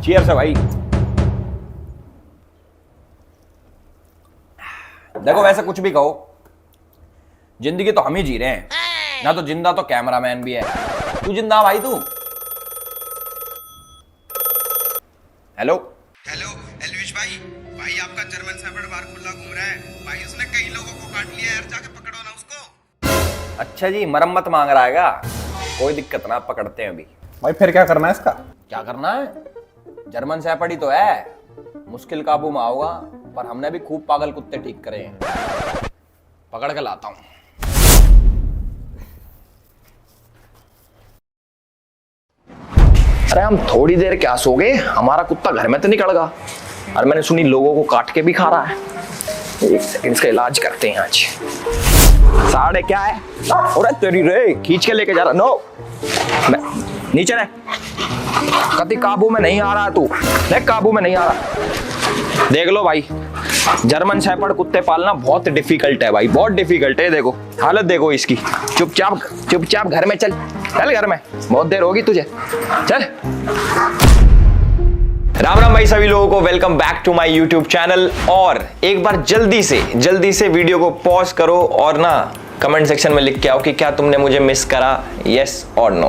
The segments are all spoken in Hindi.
चीयर्स है भाई। देखो वैसे कुछ भी कहो, जिंदगी तो हम ही जी रहे हैं ना, तो जिंदा तो कैमरामैन भी है। तू जिंदा भाई तू। हेलो हेलो एलविश भाई। भाई आपका जर्मन शेफर्ड बार खुला घूम रहा है भाई, उसने कई लोगों को काट लिया यार, जाके पकड़ो ना उसको। अच्छा जी, मरम्मत मांग रहा है, कोई दिक्कत ना, पकड़ते हैं अभी। भाई फिर क्या करना है इसका? क्या करना है, जर्मन शेफर्ड ही तो है, मुश्किल काबू में आओगा, पर हमने भी खूब पागल कुत्ते ठीक करे हैं, पकड़ के लाता हूं। अरे हम थोड़ी देर क्या सोगे, हमारा कुत्ता घर में तो निकल गया। और मैंने सुनी लोगों को काट के भी खा रहा है। एक सेकंड, इसका इलाज करते हैं आज। साढ़े क्या है? अरे तेरी रे, खींच के लेके जा रहा। नो, नीचे रह, कभी काबू में नहीं आ रहा तू, देख काबू में नहीं आ रहा। देख लो भाई, जर्मन शेफर्ड कुत्ते पालना बहुत डिफिकल्ट है भाई, बहुत डिफिकल्ट है। देखो हालत देखो इसकी। चुपचाप घर में चल, चल घर में, बहुत देर होगी तुझे, चल। राम राम भाई सभी लोगों को, welcome back to my YouTube channel. और एक बार जल्दी से वीडियो को पॉज करो और ना कमेंट सेक्शन में लिख के आओ कि क्या तुमने मुझे मिस करा, यस और नो।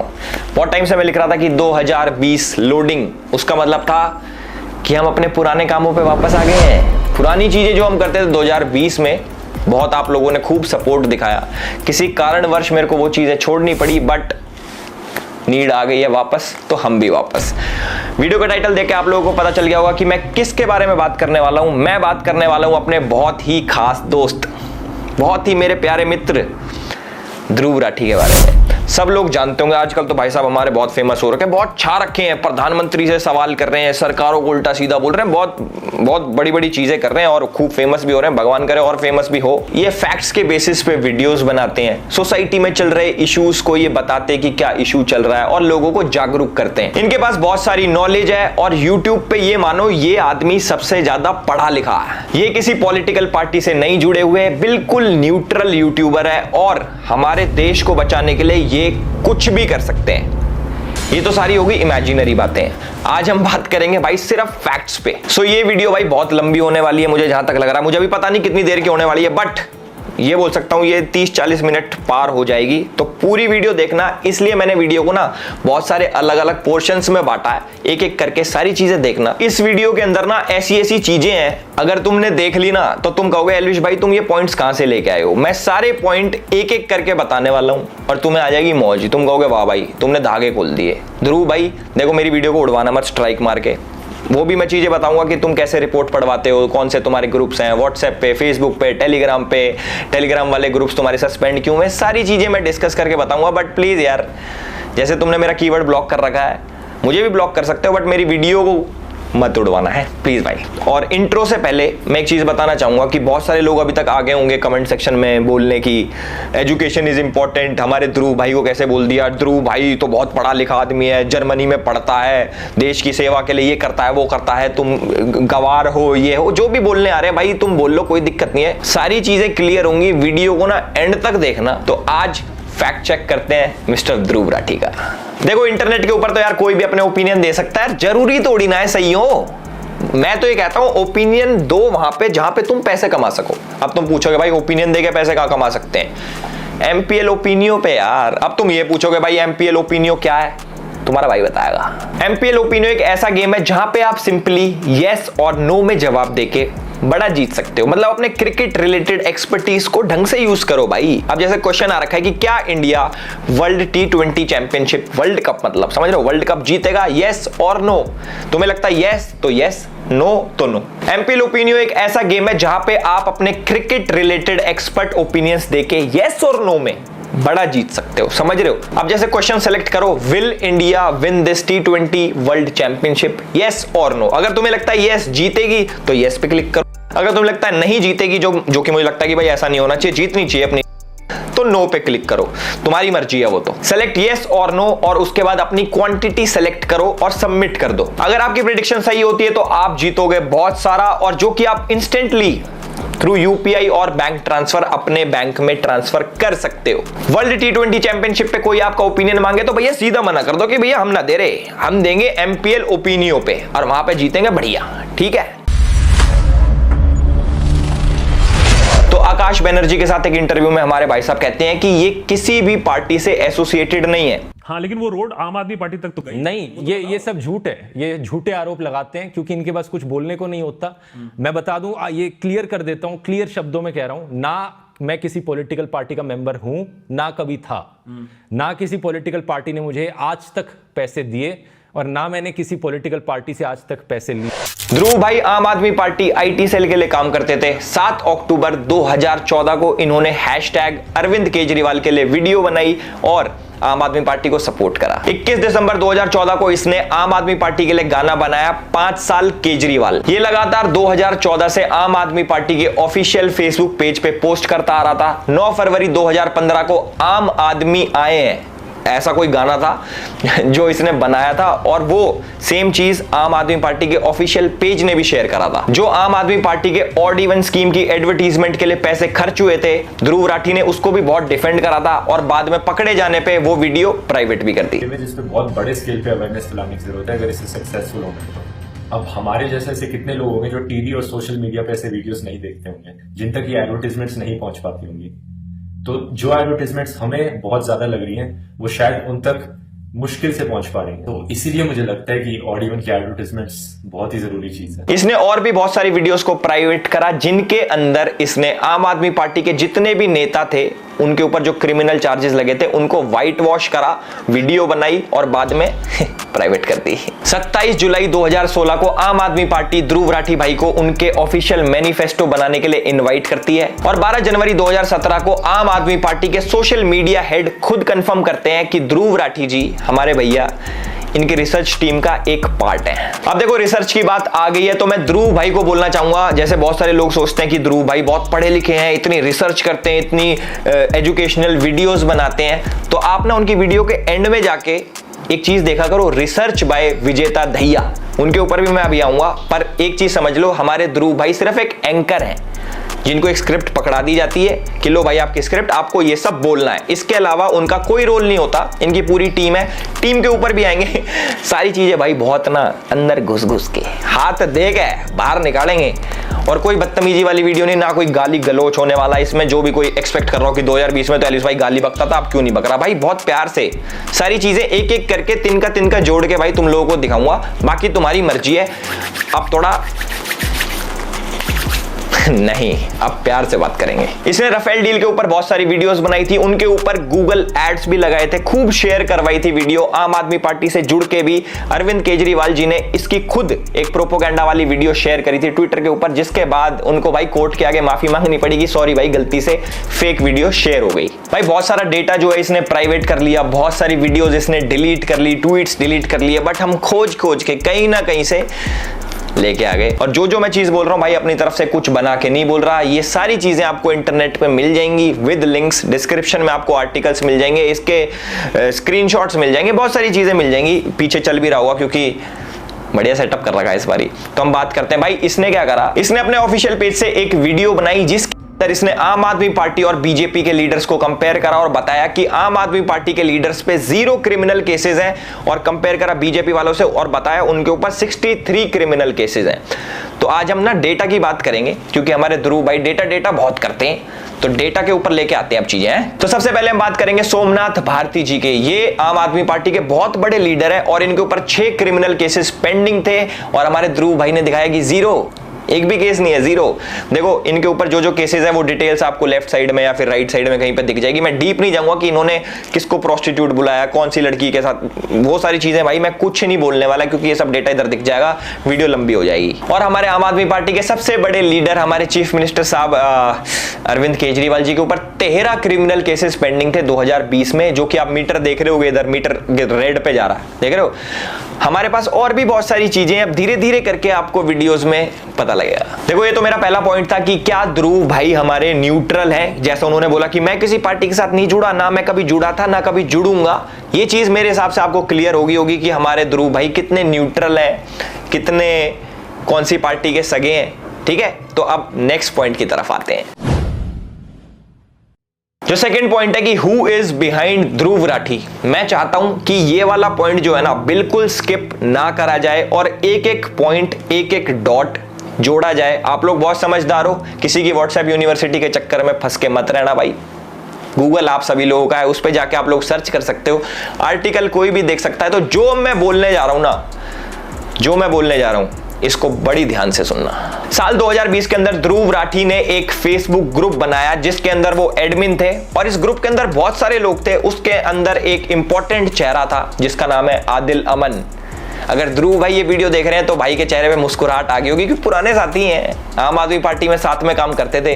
बहुत टाइम से मैं लिख रहा था कि 2020 लोडिंग, उसका मतलब था कि हम अपने पुराने कामों पे वापस आ गए हैं। पुरानी चीजें जो हम करते थे 2020 में, बहुत आप लोगों ने खूब सपोर्ट दिखाया, किसी कारणवश मेरे को वो चीजें छोड़नी पड़ी, बट नीड आ गई है वापस, तो हम भी वापस। वीडियो का टाइटल देख के आप लोगों को पता चल गया होगा कि मैं किसके बारे में बात करने वाला हूं। मैं बात करने वाला हूं अपने बहुत ही खास दोस्त, बहुत ही मेरे प्यारे मित्र ध्रुव राठी के बारे में। सब लोग जानते होंगे, आजकल तो भाई साहब हमारे बहुत फेमस हो रखे हैं, बहुत छा रखे हैं, प्रधानमंत्री से सवाल कर रहे हैं, सरकारों को उल्टा सीधा बोल रहे हैं, बहुत बड़ी चीजें कर रहे हैं और खूब फेमस भी हो रहे हैं। भगवान करे और फेमस भी हो। ये फैक्ट्स के बेसिस पे वीडियोस बनाते हैं, सोसाइटी में चल रहे इश्यूज को ये बताते हैं कि क्या इशू चल रहा है और लोगों को जागरूक करते हैं। इनके पास बहुत सारी नॉलेज है और यूट्यूब पे ये मानो ये आदमी सबसे ज्यादा पढ़ा लिखा है। ये किसी पॉलिटिकल पार्टी से नहीं जुड़े हुए, बिल्कुल न्यूट्रल यूट्यूबर है और हमारे देश को बचाने के लिए ये कुछ भी कर सकते हैं। ये तो सारी होगी इमेजिनरी बातें। आज हम बात करेंगे भाई सिर्फ फैक्ट्स पे। सो ये वीडियो भाई बहुत लंबी होने वाली है, मुझे जहां तक लग रहा है। मुझे अभी पता नहीं कितनी देर की होने वाली है, बट ये बोल सकता हूं ये 30-40 मिनट पार हो जाएगी। तो पूरी वीडियो देखना, इसलिए मैंने वीडियो को ना बहुत सारे अलग अलग पोर्शंस में बांटा है, एक एक करके सारी चीजें देखना। इस वीडियो के अंदर ना ऐसी चीजें हैं, अगर तुमने देख ली ना तो तुम कहोगे एलविश भाई तुम ये पॉइंट्स कहां से लेके आए हो। मैं सारे पॉइंट एक एक करके बताने वाला हूं और तुम्हें आ जाएगी मौज। तुम कहोगे वाह भाई तुमने धागे खोल दिए। ध्रुव भाई देखो मेरी वीडियो को उड़वाना मत स्ट्राइक मार के। वो भी मैं चीजें बताऊंगा कि तुम कैसे रिपोर्ट पढ़वाते हो, कौन से तुम्हारे ग्रुप्स हैं व्हाट्सएप पे, फेसबुक पे, टेलीग्राम वाले ग्रुप्स तुम्हारे सस्पेंड क्यों है, सारी चीजें मैं डिस्कस करके बताऊंगा। बट प्लीज यार, जैसे तुमने मेरा कीवर्ड ब्लॉक कर रखा है, मुझे भी ब्लॉक कर सकते हो, बट मेरी वीडियो को मत उड़वाना है प्लीज भाई। और इंट्रो से पहले मैं एक चीज बताना चाहूंगा कि बहुत सारे लोग अभी तक आगे होंगे कमेंट सेक्शन में बोलने की एजुकेशन इज इंपॉर्टेंट, हमारे ध्रुव भाई को कैसे बोल दिया, ध्रुव भाई तो बहुत पढ़ा लिखा आदमी है, जर्मनी में पढ़ता है, देश की सेवा के लिए ये करता है वो करता है, तुम गवार हो, ये हो, जो भी बोलने आ रहे हैं भाई तुम बोल लो, कोई दिक्कत नहीं है, सारी चीजें क्लियर होंगी। वीडियो को ना एंड तक देखना। तो आज फैक्ट चेक करते हैं मिस्टर ध्रुव राठी का। देखो इंटरनेट के ऊपर तो यार कोई भी अपने ओपिनियन दे सकता है, जरूरी थोड़ी ना है सही हो। मैं तो ये कहता हूं ओपिनियन दो वहां पे जहां पे तुम पैसे कमा सको। अब तुम पूछोगे भाई ओपिनियन देके पैसे कहां कमा सकते हैं? एमपीएल ओपिनियो पे यार। अब तुम ये पूछोगे भाई एमपीएल ओपिनियो क्या है, तुम्हारा भाई बताएगा। एमपीएल ओपिनियो एक ऐसा गेम है जहां पे आप सिंपली यस और नो में जवाब देके बड़ा जीत सकते हो। मतलब अपने क्रिकेट रिलेटेड एक्सपर्टीज को ढंग से यूज करो भाई। अब जैसे क्वेश्चन आ रखा है कि क्या India world T20 championship, world cup मतलब समझ रहे हो, वर्ल्ड कप जीतेगा, यस और नो। तुम्हें लगता है यस तो यस, नो तो नो। एमपीएल ओपिनियो एक ऐसा गेम है जहां पे आप अपने क्रिकेट रिलेटेड एक्सपर्ट ओपिनियंस देके यस और नो में बड़ा जीत सकते हो, समझ रहे हो। अब जैसे क्वेश्चन सेलेक्ट करो, will India win this T20 world championship, yes और नो। अगर तुम्हें लगता है यस जीतेगी तो यस पे क्लिक करो, अगर तुम्हें लगता है नहीं जीतेगी, जो कि मुझे लगता है कि भाई ऐसा नहीं होना चाहिए, जीतनी चाहिए अपनी, तो नो पे क्लिक करो, तुम्हारी मर्जी है वो। तो सेलेक्ट यस और नो और उसके बाद अपनी क्वांटिटी सेलेक्ट करो और सबमिट कर दो। अगर आपकी प्रेडिक्शन सही होती है तो आप जीतोगे बहुत सारा, और जो कि आप इंस्टेंटली थ्रू यूपीआई और बैंक ट्रांसफर अपने बैंक में ट्रांसफर कर सकते हो। वर्ल्ड T20 चैंपियनशिप पे कोई आपका ओपिनियन मांगे तो भैया सीधा मना कर दो कि भैया हम ना दे रहे, हम देंगे MPL ओपिनियो पे और वहां पे जीतेंगे बढ़िया, ठीक है। तो आकाश बनर्जी के साथ एक इंटरव्यू में हमारे भाई साहब कहते हैं कि ये किसी भी पार्टी से एसोसिएटेड नहीं है। हाँ, लेकिन वो रोड आम आदमी पार्टी तक तो गई नहीं, ये सब झूठ है, ये झूठे आरोप लगाते हैं क्योंकि इनके पास कुछ बोलने को नहीं होता। मैं बता दूं, ये क्लियर कर देता हूं, क्लियर शब्दों में कह रहा हूं, ना मैं किसी पॉलिटिकल पार्टी का मेंबर हूं, ना कभी था, ना किसी पॉलिटिकल पार्टी ने मुझे आज तक पैसे दिए और ना मैंने किसी पॉलिटिकल पार्टी से आज तक पैसे लिए। ध्रुव भाई आम आदमी पार्टी IT सेल के लिए काम करते थे। 7 अक्टूबर 2014 को इन्होंने #अरविंद केजरीवाल के लिए वीडियो बनाई और आम आदमी पार्टी को सपोर्ट करा। 21 दिसंबर 2014 को इसने आम आदमी पार्टी के लिए गाना बनाया 5 साल केजरीवाल। ये लगातार 2014 से आम आदमी पार्टी के ऑफिशियल फेसबुक पेज पे पोस्ट करता आ रहा था। 9 फरवरी 2015 को आम आदमी आए हैं, ऐसा कोई गाना था जो इसने बनाया था और वो सेम चीज आम आदमी पार्टी के ऑफिशियल पेज ने भी शेयर करा था। जो आम आदमी पार्टी के ऑड इवन स्कीम की एडवर्टीजमेंट के लिए पैसे खर्च हुए थे, ध्रुव राठी ने उसको भी बहुत डिफेंड करा था और बाद में पकड़े जाने पे वो वीडियो प्राइवेट भी कर दी। जिस पे बहुत बड़े स्केल पे अवेयरनेस फैलाने की जरूरत है अगर इसे सक्सेसफुल होना तो। अब हमारे जैसे ऐसे कितने लोग होंगे जो टीवी और सोशल मीडिया पे ऐसे वीडियोस नहीं देखते होंगे, जिन तक ये एडवर्टीजमेंट्स नहीं पहुंच पाती होंगी। तो जो एडवर्टीजमेंट्स हमें बहुत ज्यादा लग रही हैं वो शायद उन तक मुश्किल से पहुंच पा रही है। तो इसीलिए मुझे लगता है कि ऑड इवन की एडवर्टीजमेंट्स बहुत ही जरूरी चीज है। इसने और भी बहुत सारी वीडियोस को प्राइवेट करा जिनके अंदर इसने आम आदमी पार्टी के जितने भी नेता थे उनके ऊपर जो क्रिमिनल चार्जेस लगे थे उनको व्हाइट वॉश करा, वीडियो बनाई और बाद में प्राइवेट कर दी। 27 जुलाई 2016 को आम आदमी पार्टी ध्रुव राठी भाई को उनके ऑफिशियल मैनिफेस्टो बनाने के लिए इनवाइट करती है और 12 जनवरी 2017 को आम आदमी पार्टी के सोशल मीडिया हेड खुद कंफर्म करते हैं कि ध्रुव राठी जी हमारे भैया इनकी रिसर्च टीम का एक पार्ट है। अब देखो रिसर्च की बात आ गई है तो मैं ध्रुव भाई को बोलना चाहूंगा, जैसे बहुत सारे लोग सोचते हैं कि ध्रुव भाई बहुत पढ़े लिखे हैं, इतनी रिसर्च करते हैं, इतनी एजुकेशनल वीडियोस बनाते हैं, तो आप ना उनकी वीडियो के एंड में जाके एक चीज देखा करो, रिसर्च बाय विजेता दहिया, उनके ऊपर भी मैं अभी आऊंगा। पर एक चीज समझ लो, हमारे ध्रुव भाई सिर्फ एक एंकर हैं जिनको एक स्क्रिप्ट पकड़ा दी जाती है कि लो भाई आपकी स्क्रिप्ट, आपको ये सब बोलना है, इसके अलावा उनका कोई रोल नहीं होता। इनकी पूरी टीम है, टीम के ऊपर भी आएंगे सारी चीजें भाई बहुत ना अंदर घुस घुस के हाथ दे के बाहर निकालेंगे और कोई बदतमीजी वाली वीडियो नहीं, ना कोई गाली गलोच होने वाला इसमें। जो भी कोई एक्सपेक्ट कर रहा हो कि 2020 में तो एलिस भाई गाली बकता था, अब क्यों नहीं बक रहा, भाई बहुत प्यार से सारी चीजें एक एक करके तिनका जोड़ के भाई तुम लोगों को दिखाऊंगा, बाकी तुम्हारी मर्जी है। अब थोड़ा नहीं, अब प्यार से बात करेंगे। इसने राफेल डील के ऊपर बहुत सारी वीडियोस बनाई थी, उनके ऊपर गूगल एड्स भी लगाए थे, खूब शेयर करवाई थी वीडियो। आम आदमी पार्टी से जुड़ के भी अरविंद केजरीवाल जी ने इसकी खुद एक प्रोपोगेंडा वाली वीडियो शेयर करी थी ट्विटर के ऊपर, जिसके बाद उनको भाई कोर्ट के आगे माफी मांगनी पड़ी कि सॉरी भाई गलती से फेक वीडियो शेयर हो गई। भाई बहुत सारा डेटा जो है इसने प्राइवेट कर लिया, बहुत सारी वीडियोस इसने डिलीट कर ली, ट्वीट्स डिलीट कर लिए, बट हम खोज के कहीं ना कहीं से लेके आ गए। और जो मैं चीज बोल रहा हूं भाई अपनी तरफ से कुछ बना के नहीं बोल रहा, ये सारी चीजें आपको इंटरनेट पे मिल जाएंगी विद लिंक्स, डिस्क्रिप्शन में आपको आर्टिकल्स मिल जाएंगे, इसके स्क्रीनशॉट्स मिल जाएंगे, बहुत सारी चीजें मिल जाएंगी, पीछे चल भी रहा होगा क्योंकि बढ़िया सेटअप कर रखा है इस बारी। तो हम बात करते हैं भाई इसने क्या करा। इसने अपने ऑफिशियल पेज से एक वीडियो बनाई जिसके अंदर इसने आम आदमी पार्टी और बीजेपी के लीडर्स को कंपेयर करा और बताया कि आम आदमी पार्टी के लीडर्स पे 0 क्रिमिनल केसेस हैं और कंपेयर करा बीजेपी वालों से और बताया उनके ऊपर 63 क्रिमिनल केसेस हैं। तो आज हम ना डेटा की बात करेंगे क्योंकि हमारे ध्रुव भाई डेटा बहुत करते हैं, तो डेटा के ऊपर लेके आते हैं अब चीजें हैं। तो सबसे पहले हम बात करेंगे सोमनाथ भारती जी के। ये आम आदमी पार्टी के बहुत बड़े लीडर है और इनके ऊपर 6 क्रिमिनल केसेस पेंडिंग थे और हमारे ध्रुव भाई ने दिखाया कि 0, एक भी केस नहीं है, 0। देखो इनके ऊपर जो केसेस है वो डिटेल्स आपको लेफ्ट साइड में या फिर राइट साइड में कहीं पे दिख जाएगी। मैं डीप नहीं जाऊंगा कि इन्होंने किसको प्रोस्टिट्यूट बुलाया, कौन सी लड़की के साथ, वो सारी चीजें भाई मैं कुछ नहीं बोलने वाला क्योंकि ये सब डेटा इधर दिख जाएगा, वीडियो लंबी हो जाएगी। और हमारे आम आदमी पार्टी के सबसे बड़े लीडर हमारे चीफ मिनिस्टर साहब अरविंद केजरीवाल जी के ऊपर 13 क्रिमिनल केसेस पेंडिंग थे 2020 में, जो कि आप मीटर देख रहे होगे, इधर मीटर रेड पे जा रहा है, देख रहे हो। हमारे पास और भी बहुत सारी चीजें अब धीरे धीरे करके आपको वीडियोस में पता लगेगा। देखो ये तो मेरा पहला पॉइंट था कि क्या ध्रुव भाई हमारे न्यूट्रल है, जैसा उन्होंने बोला कि मैं किसी पार्टी के साथ नहीं जुड़ा, ना मैं कभी जुड़ा था ना कभी जुड़ूंगा। ये चीज मेरे हिसाब से आपको क्लियर होगी कि हमारे ध्रुव भाई कितने न्यूट्रल है, कितने कौन सी पार्टी के सगे हैं। ठीक है, तो अब नेक्स्ट पॉइंट की तरफ आते हैं। जो सेकंड पॉइंट है कि who is behind Dhruv Rathee, मैं चाहता हूं कि ये वाला पॉइंट जो है ना बिल्कुल स्किप ना करा जाए और एक एक पॉइंट, एक एक डॉट जोड़ा जाए। आप लोग बहुत समझदार हो, किसी की व्हाट्सएप यूनिवर्सिटी के चक्कर में फंस के मत रहना भाई। गूगल आप सभी लोगों का है, उस पर जाके आप लोग सर्च कर सकते हो, आर्टिकल कोई भी देख सकता है। तो जो मैं बोलने जा रहा हूं ना, जो मैं बोलने जा रहा हूं, इसको बड़ी ध्यान से सुनना। साल 2020 के अंदर ध्रुव राठी ने एक फेसबुक ग्रुप बनाया जिसके अंदर वो एडमिन थे और इस ग्रुप के अंदर बहुत सारे लोग थे। उसके अंदर एक इंपॉर्टेंट चेहरा था जिसका नाम है आदिल अमन। अगर ध्रुव भाई ये वीडियो देख रहे हैं तो भाई के चेहरे पे मुस्कुराहट आ गई होगी, क्योंकि पुराने साथी हैं, आम आदमी पार्टी में साथ में काम करते थे।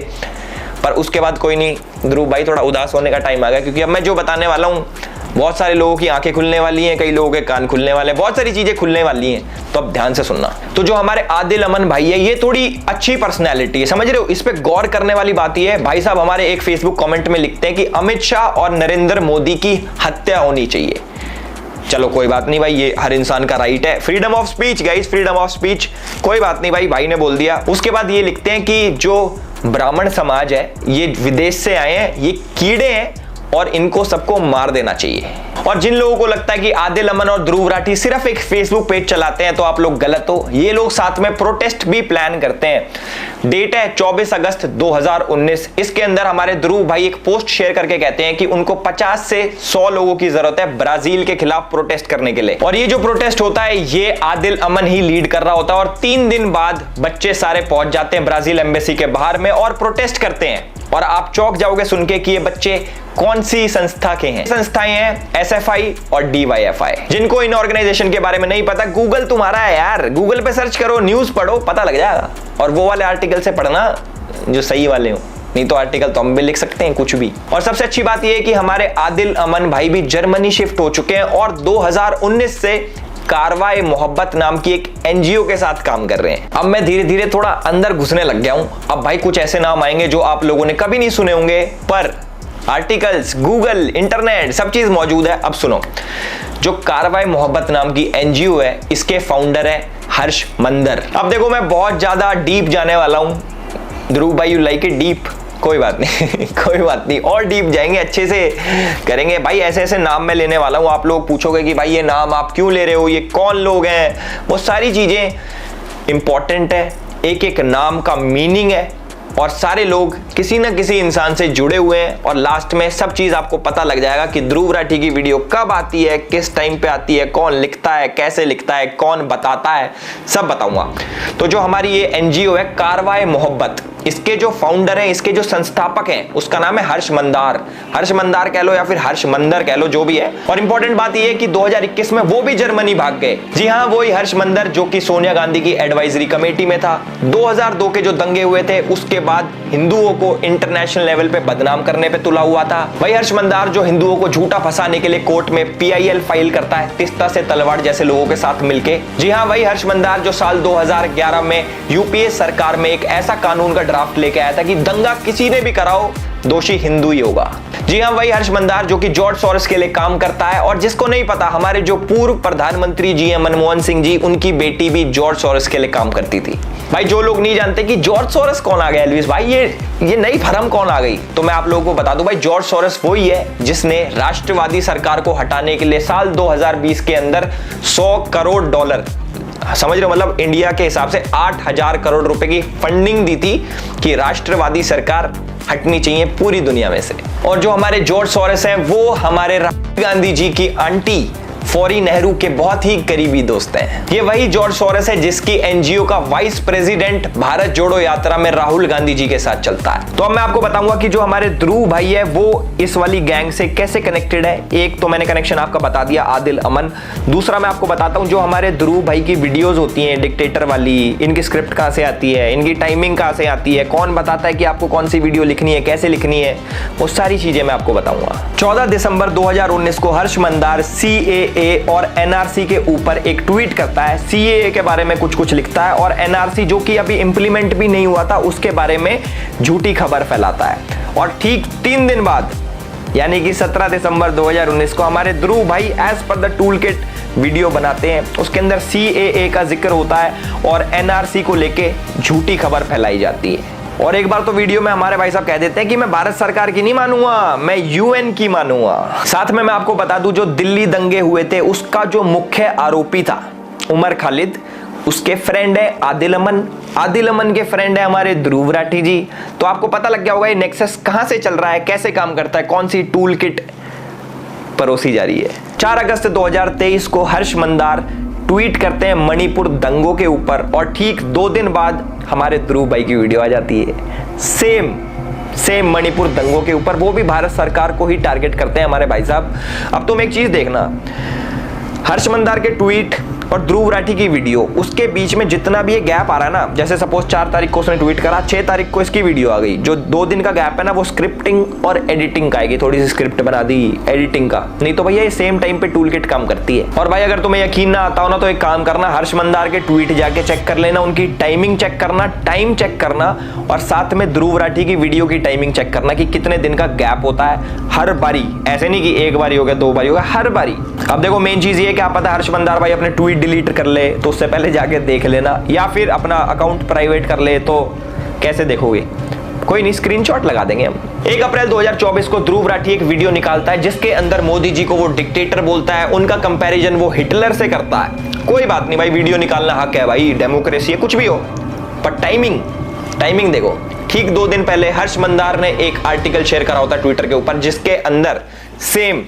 पर उसके बाद कोई नहीं, ध्रुव भाई थोड़ा उदास होने का टाइम आ गया, क्योंकि अब मैं जो बताने वाला हूं बहुत सारे लोगों की आंखें खुलने वाली हैं, कई लोगों के कान खुलने वाले हैं, बहुत सारी चीजें खुलने वाली हैं। तो अब ध्यान से सुनना। तो जो हमारे आदिल अमन भाई है, ये थोड़ी अच्छी पर्सनैलिटी है, समझ रहे हो। इस पे गौर करने वाली बात ये है, भाई साहब हमारे एक फेसबुक कमेंट में लिखते हैं कि अमित शाह और नरेंद्र मोदी की हत्या होनी चाहिए। चलो कोई बात नहीं भाई, ये हर इंसान का राइट है, freedom of speech guys, freedom of speech, कोई बात नहीं भाई, भाई ने बोल दिया। उसके बाद ये लिखते हैं कि जो ब्राह्मण समाज है ये विदेश से आए हैं, ये कीड़े हैं और इनको सबको मार देना चाहिए। और जिन लोगों को लगता है कि आदिल अमन और ध्रुव राठी सिर्फ एक फेसबुक पेज चलाते हैं, तो आप लोग गलत हो। ये लोग साथ में प्रोटेस्ट भी प्लान करते हैं। डेट है 24 अगस्त 2019। इसके अंदर हमारे ध्रुव भाई एक पोस्ट शेयर करके कहते हैं कि उनको 50 से 100 लोगों की जरूरत है ब्राजील के खिलाफ प्रोटेस्ट करने के लिए। और ये जो प्रोटेस्ट होता है ये आदिल अमन ही लीड कर रहा होता है। और 3 दिन बाद बच्चे सारे पहुंच जाते हैं ब्राजील एम्बेसी के बाहर में और प्रोटेस्ट करते हैं। और आप चौंक जाओगे सुन के कि ये बच्चे कौन सी संस्था के हैं। संस्थाएं हैं SFI और DYFI। जिनको इन ऑर्गेनाइजेशन के बारे में नहीं पता, गूगल तुम्हारा है यार, गूगल पे सर्च करो, न्यूज पढ़ो, पता लग जाएगा। और वो वाले आर्टिकल से पढ़ना जो सही वाले हो, नहीं तो आर्टिकल तो हम भी लिख सकते हैं कुछ भी। और सबसे अच्छी बात यह है कि हमारे आदिल अमन भाई भी जर्मनी शिफ्ट हो चुके हैं और 2019 से कारवाए मोहब्बत नाम की एक NGO के साथ काम कर रहे हैं। अब मैं धीरे धीरे थोड़ा अंदर घुसने लग गया हूं। अब भाई कुछ ऐसे नाम आएंगे जो आप लोगों ने कभी नहीं सुने होंगे, पर आर्टिकल्स, गूगल, इंटरनेट सब चीज मौजूद है। अब सुनो, जो कारवाए मोहब्बत नाम की NGO है, इसके फाउंडर है हर्ष मंदर। अब देखो मैं बहुत ज्यादा डीप जाने वाला हूं। ध्रुव भाई यू लाइक इट डीप, कोई बात नहीं कोई बात नहीं, और डीप जाएंगे, अच्छे से करेंगे भाई। ऐसे ऐसे नाम मैं लेने वाला हूं, आप लोग पूछोगे कि भाई ये नाम आप क्यों ले रहे हो, ये कौन लोग हैं, वो सारी चीजें इंपॉर्टेंट है। एक एक नाम का मीनिंग है और सारे लोग किसी न किसी इंसान से जुड़े हुए हैं। और लास्ट में सब चीज आपको पता लग जाएगा कि ध्रुव राठी की वीडियो कब आती है, किस टाइम पे आती है, कौन लिखता है, कैसे लिखता है, कौन बताता है, सब बताऊंगा। तो जो हमारी ये NGO है कारवाए मोहब्बत, इसके जो फाउंडर हैं, इसके जो संस्थापक हैं, उसका नाम है हर्ष मंदार। हर्ष मंदार कह लो या फिर हर्ष मंदर कह लो, जो भी है। और इंपॉर्टेंट बात यह है कि 2021 में वो भी जर्मनी भाग गए। जी हाँ, वही हर्ष मंदर जो कि सोनिया गांधी की एडवाइजरी कमेटी में था। 2002 के जो दंगे हुए थे उसके बाद हिंदुओं को इंटरनेशनल लेवल पे बदनाम करने पे तुला हुआ था। वही हर्ष मंदार जो हिंदुओं को झूठा फंसाने के लिए कोर्ट में PIL फाइल करता है, तिस्ता से तलवार जैसे लोगों के साथ मिलके। जी हाँ, वही हर्ष मंदार जो साल 2011 में UPA सरकार में एक ऐसा कानून का ड्राफ्ट लेके आया था कि दंगा किसी ने भी कराओ, दोषी हिंदू ही होगा। जी हाँ, वही हर्ष मंदार जो कि जॉर्ज सोरोस के लिए काम करता है। और जिसको नहीं पता, हमारे जो पूर्व प्रधानमंत्री GM मनमोहन सिंह जी, उनकी बेटी भी जॉर्ज सोरोस के लिए काम करती थी। भाई जो लोग नहीं जानते कि जॉर्ज सोरोस कौन आ गया एल्विस भाई, ये नई फर्म कौन आ गई, तो मैं आप लोगों को बता दूं भाई, जॉर्ज सोरोस वही है जिसने राष्ट्रवादी सरकार को हटाने के लिए साल 2020 के अंदर $100 करोड़, समझ रहे हो, मतलब इंडिया के हिसाब से 8,000 करोड़ रुपए की फंडिंग दी थी कि राष्ट्रवादी सरकार हटनी चाहिए पूरी दुनिया में से। और जो हमारे जॉर्ज सोरोस हैं वो हमारे राहुल गांधी जी की आंटी फौरी नेहरू के बहुत ही करीबी दोस्त हैं। ये वही जॉर्ज सोरोस है जिसकी NGO का वाइस प्रेसिडेंट भारत जोड़ो यात्रा में राहुल गांधी जी के साथ चलता है। तो अब मैं आपको बताऊंगा कि जो हमारे ध्रुव भाई है वो इस वाली गैंग से कैसे कनेक्टेड है। एक तो मैंने कनेक्शन आपका बता दिया, आदिल अमन। दूसरा मैं आपको बताता हूं, जो हमारे ध्रुव भाई की वीडियोज होती हैं डिक्टेटर वाली, इनकी स्क्रिप्ट कहां से आती है, इनकी टाइमिंग कहां से आती है, कौन बताता है कि आपको कौन सी वीडियो लिखनी है, कैसे लिखनी है, वो सारी चीजें मैं आपको बताऊंगा। 14 दिसंबर 2019 को हर्ष मंदार CAA और NRC के ऊपर एक ट्वीट करता है। CAA के बारे में कुछ लिखता है और NRC जो कि अभी इंप्लीमेंट भी नहीं हुआ था उसके बारे में झूठी खबर फैलाता है। और ठीक 3 दिन बाद यानी कि 17 दिसंबर 2019 को हमारे ध्रुव भाई as per the tool kit video बनाते हैं। उसके अंदर CAA का जिक्र होता है और NRC को लेके झूठी खबर फैलाई जाती है। और एक बार तो वीडियो में हमारे भाई साहब कह देते हैं कि मैं भारत सरकार की नहीं मानूंगा, मैं UN की मानूंगा। साथ में मैं आपको बता दूं, जो दिल्ली दंगे हुए थे उसका जो मुख्य आरोपी था उमर खालिद, उसके फ्रेंड है आदिल अमन के फ्रेंड है हमारे ध्रुव राठी जी। तो आपको पता लग गया होगा ये नेक्सस कहां से चल रहा है, कैसे काम करता है, कौन सी टूल किट परोसी जा रही है। 4 अगस्त 2023 को हर्ष मंदार ट्वीट करते हैं मणिपुर दंगों के ऊपर और ठीक 2 दिन बाद हमारे ध्रुव भाई की वीडियो आ जाती है सेम मणिपुर दंगों के ऊपर, वो भी भारत सरकार को ही टारगेट करते हैं हमारे भाई साहब। अब तुम एक चीज देखना, हर्ष मंदार के ट्वीट और ध्रुव राठी की वीडियो, उसके बीच में जितना भी ये गैप आ रहा है ना, जैसे सपोज 4 तारीख को उसने ट्वीट करा, 6 तारीख को इसकी वीडियो आ गई, जो 2 दिन का गैप है ना वो स्क्रिप्टिंग और एडिटिंग का आएगी, थोड़ी सी स्क्रिप्ट बना दी एडिटिंग का, नहीं तो भैया ये सेम टाइम पे टूल किट काम करती है। और भाई अगर तुम्हें यकीन ना आता हो ना तो एक काम करना, हर्ष मंदार के ट्वीट जाके चेक कर लेना, उनकी टाइमिंग चेक करना, टाइम चेक करना, और साथ में ध्रुव राठी की वीडियो की टाइमिंग चेक करना कि कितने दिन का गैप होता है हर बारी, ऐसे नहीं कि एक बारी हो गया 2 बारी हो गया, हर बारी। अब देखो मेन चीज ये क्या पता हर्ष मंदार भाई अपने ट्वीट डिलीट कर ले तो उससे पहले जाके देख लेना, या फिर अपना अकाउंट प्राइवेट कर ले तो कैसे देखोगे, कोई नहीं स्क्रीनशॉट लगा देंगे हम। 1 अप्रैल 2024 को ध्रुव राठी एक वीडियो निकालता है जिसके अंदर मोदी जी को वो डिक्टेटर बोलता है, उनका कंपैरिजन वो हिटलर से करता है। कोई बात नहीं भाई, वीडियो निकालना हक है भाई, डेमोक्रेसी है, कुछ भी हो, पर टाइमिंग देखो। ठीक 2 दिन पहले हर्ष मंदार ने एक आर्टिकल शेयर करा होता ट्विटर के ऊपर जिसके अंदर सेम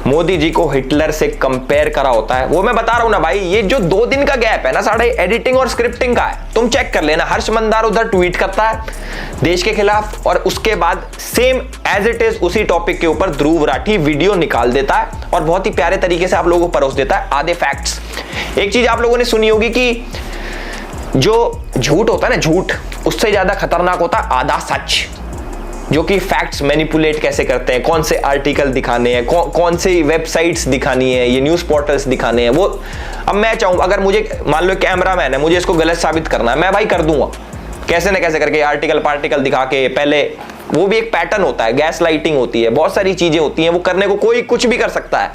मोदी जी को हिटलर से कंपेयर करा होता है। वो मैं बता रहा हूं ना भाई, ये जो 2 दिन का गैप है ना साढ़े एडिटिंग और स्क्रिप्टिंग का है, तुम चेक कर लेना। हर्ष मंदार उधर ट्वीट करता है देश के खिलाफ और उसके बाद सेम एज इट इज उसी टॉपिक के ऊपर ध्रुव राठी वीडियो निकाल देता है और बहुत ही प्यारे तरीके से आप लोगों को परोस देता है आधे फैक्ट्स। एक चीज आप लोगों ने सुनी होगी कि जो झूठ होता है ना, झूठ उससे ज्यादा खतरनाक होता है आधा सच, जो कि फैक्ट्स मैनिपुलेट कैसे करते हैं, कौन से आर्टिकल दिखाने हैं, कौन से वेबसाइट्स दिखानी है, ये न्यूज़ पोर्टल्स दिखाने हैं। वो अब मैं चाहूँ अगर मुझे मान लो कैमरामैन है, मुझे इसको गलत साबित करना है, मैं भाई कर दूंगा कैसे न कैसे करके, आर्टिकल पार्टिकल दिखा के। पहले वो भी एक पैटर्न होता है, गैस लाइटिंग होती है, बहुत सारी चीजें होती हैं, वो करने को कोई कुछ भी कर सकता है,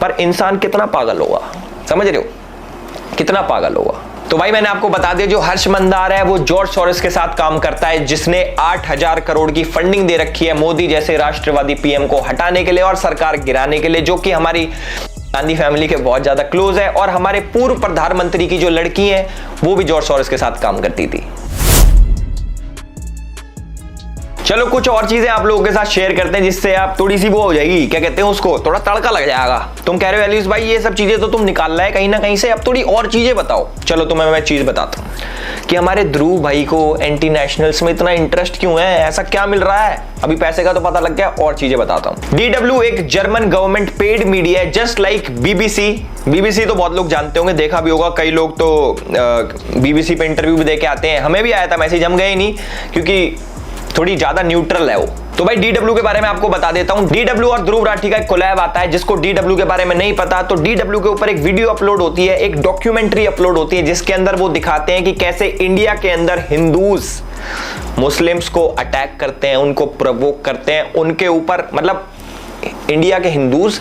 पर इंसान कितना पागल होगा, समझ रहे हो, कितना पागल होगा। तो भाई मैंने आपको बता दिया, जो हर्ष मंदार है वो जॉर्ज सोरोस के साथ काम करता है, जिसने 8000 करोड़ की फंडिंग दे रखी है मोदी जैसे राष्ट्रवादी पीएम को हटाने के लिए और सरकार गिराने के लिए, जो कि हमारी गांधी फैमिली के बहुत ज्यादा क्लोज है। और हमारे पूर्व प्रधानमंत्री की जो लड़की है वो भी जॉर्ज सोरोस के साथ काम करती थी। चलो कुछ और चीजें आप लोगों के साथ शेयर करते हैं जिससे आप थोड़ी सी वो हो जाएगी, क्या कहते हैं उसको, थोड़ा तड़का लग जाएगा। तुम कह रहे हो एलिस भाई ये सब चीजें तो तुम निकाल रहा है कहीं ना कहीं से, अब थोड़ी और चीजें बताओ। चलो तुम्हें मैं चीज बताता हूँ कि हमारे ध्रुव भाई को एंटी नेशनल्स में इतना इंटरेस्ट क्यों है, ऐसा क्या मिल रहा है। अभी पैसे का तो पता लग गया, और चीजें बताता हूँ। DW एक जर्मन गवर्नमेंट पेड मीडिया है, जस्ट लाइक BBC तो बहुत लोग जानते होंगे, देखा भी होगा, कई लोग तो BBC पे इंटरव्यू भी दे के आते हैं, हमें भी आया था मैसेज, हम गए ही नहीं क्योंकि थोड़ी ज्यादा न्यूट्रल है वो। तो भाई DW के बारे में आपको बता देता हूं। DW और ध्रुव राठी का एक कोलैब आता है, जिसको DW के बारे में नहीं पता तो DW के ऊपर एक वीडियो अपलोड होती है, एक डॉक्यूमेंट्री अपलोड होती है, जिसके अंदर वो दिखाते हैं कि कैसे इंडिया के अंदर हिंदूज मुस्लिम्स को अटैक करते हैं, उनको प्रोवोक करते हैं, उनके ऊपर मतलब इंडिया के हिंदूज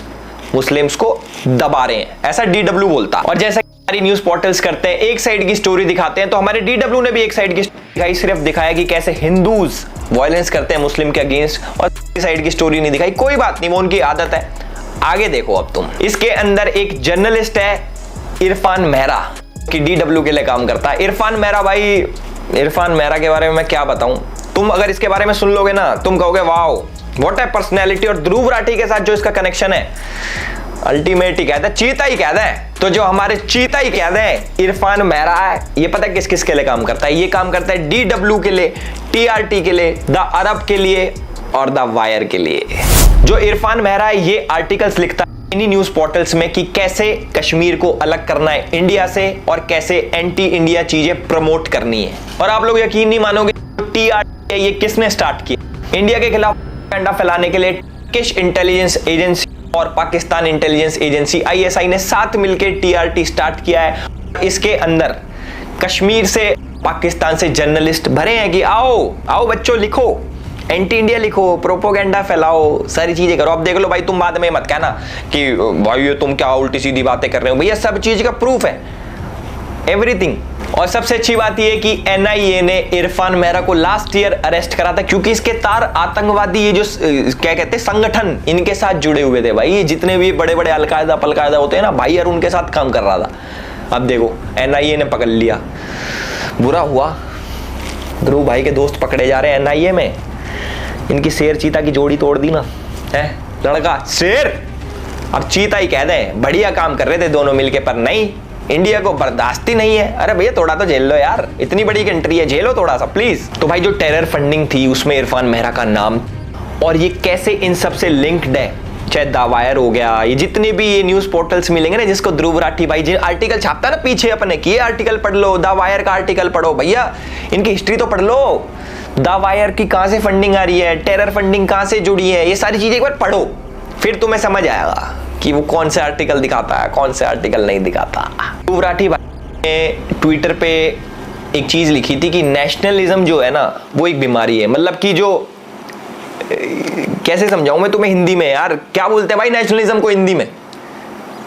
मुस्लिम्स को दबा रहे हैं, ऐसा DW बोलता। और जैसा हमारी न्यूज पोर्टल्स करते हैं, एक साइड की स्टोरी दिखाते हैं, तो हमारे DW ने भी एक साइड की दिखाई, सिर्फ दिखाया कि कैसे हिंदूज वायलेंस करते हैं मुस्लिम के अगेंस्ट, और साइड की स्टोरी नहीं दिखाई। कोई बात नहीं, वो उनकी आदत है। आगे देखो अब तुम, इसके अंदर एक जर्नलिस्ट है इरफान मेहरा कि DW के लिए काम करता है। इरफान मेहरा के बारे में मैं क्या बताऊं, तुम अगर इसके बारे में सुन लोगे ना तुम कहोगे वाओ व्हाट ए पर्सनैलिटी। और ध्रुव राठी के साथ जो इसका कनेक्शन है अल्टीमेट ही कहते हैं, चीता ही कहते हैं। तो जो हमारे चीता ही कहते हैं इरफान मेहरा है, ये पता है किस किस के लिए काम करता है, ये काम करता है DW के लिए, TRT के लिए, द अरब के लिए और द वायर के लिए। जो इरफान मेहरा है ये आर्टिकल्स लिखता है इन्हीं न्यूज पोर्टल्स में कि कैसे कश्मीर को अलग करना है इंडिया से और कैसे एंटी इंडिया चीजें प्रमोट करनी है। और आप लोग यकीन नहीं मानोगे, TRT ये किसने स्टार्ट किया, इंडिया के खिलाफ प्रोपेगेंडा फैलाने के लिए टर्किश इंटेलिजेंस एजेंसी और पाकिस्तान इंटेलिजेंस एजेंसी ISI ने साथ मिलकर TRT स्टार्ट किया है। इसके अंदर कश्मीर से पाकिस्तान से जर्नलिस्ट भरे हैं कि आओ आओ बच्चों लिखो, एंटी इंडिया लिखो, प्रोपोगेंडा फैलाओ, सारी चीजें करो। अब देख लो भाई, तुम बाद में मत कहना कि भाई ये तुम क्या उल्टी सीधी बातें कर रहे हो। भैया सब चीज का प्रूफ है, एवरीथिंग। और सबसे अच्छी बात यह कि एनआईए ने इरफान मेहरा को लास्ट ईयर अरेस्ट करा था, क्योंकि इसके तार आतंकवादी ये जो क्या कहते हैं संगठन, इनके साथ जुड़े हुए थे भाई। जितने भी बड़े बड़े अलकायदा पलकायदा होते हैं ना भाई, यार उनके साथ काम कर रहा था। अब देखो एनआईए ने पकड़ लिया, बुरा हुआ। ध्रुव भाई के दोस्त पकड़े जा रहे हैं एनआईए में। इनकी शेर चीता की जोड़ी तोड़ दी ना है, लड़का शेर अब चीता ही कह दें। बढ़िया काम कर रहे थे दोनों मिलके, पर नहीं, इंडिया को बर्दाश्त ही नहीं है। अरे भैया थोड़ा तो झेल लो यार, इतनी बड़ी कंट्री है, झेलो थोड़ा सा प्लीज। तो भाई जो टेरर फंडिंग थी उसमें इरफान मेहरा का नाम, और ये कैसे इन सबसे लिंक्ड है, चाहे दावायर हो गया, ये जितने भी ये न्यूज पोर्टल्स मिलेंगे ना, जिसको ध्रुव राठी भाई जी आर्टिकल छापता है ना पीछे अपने की, आर्टिकल पढ़ लो, दावायर का आर्टिकल पढ़ो भैया, इनकी हिस्ट्री तो पढ़ लो। दावायर की कहां से फंडिंग आ रही है, टेरर फंडिंग कहां से जुड़ी है, ये सारी चीजें एक बार पढ़ो, फिर तुम्हें समझ आएगा कि वो कौन से आर्टिकल दिखाता है, कौन से आर्टिकल नहीं दिखाता। ध्रुव राठी भाई ने ट्विटर पे एक चीज लिखी थी कि नेशनलिज्म जो है ना वो एक बीमारी है। मतलब कि जो कैसे समझाऊं मैं तुम्हें हिंदी में यार, क्या बोलते हैं भाई नेशनलिज्म को हिंदी में,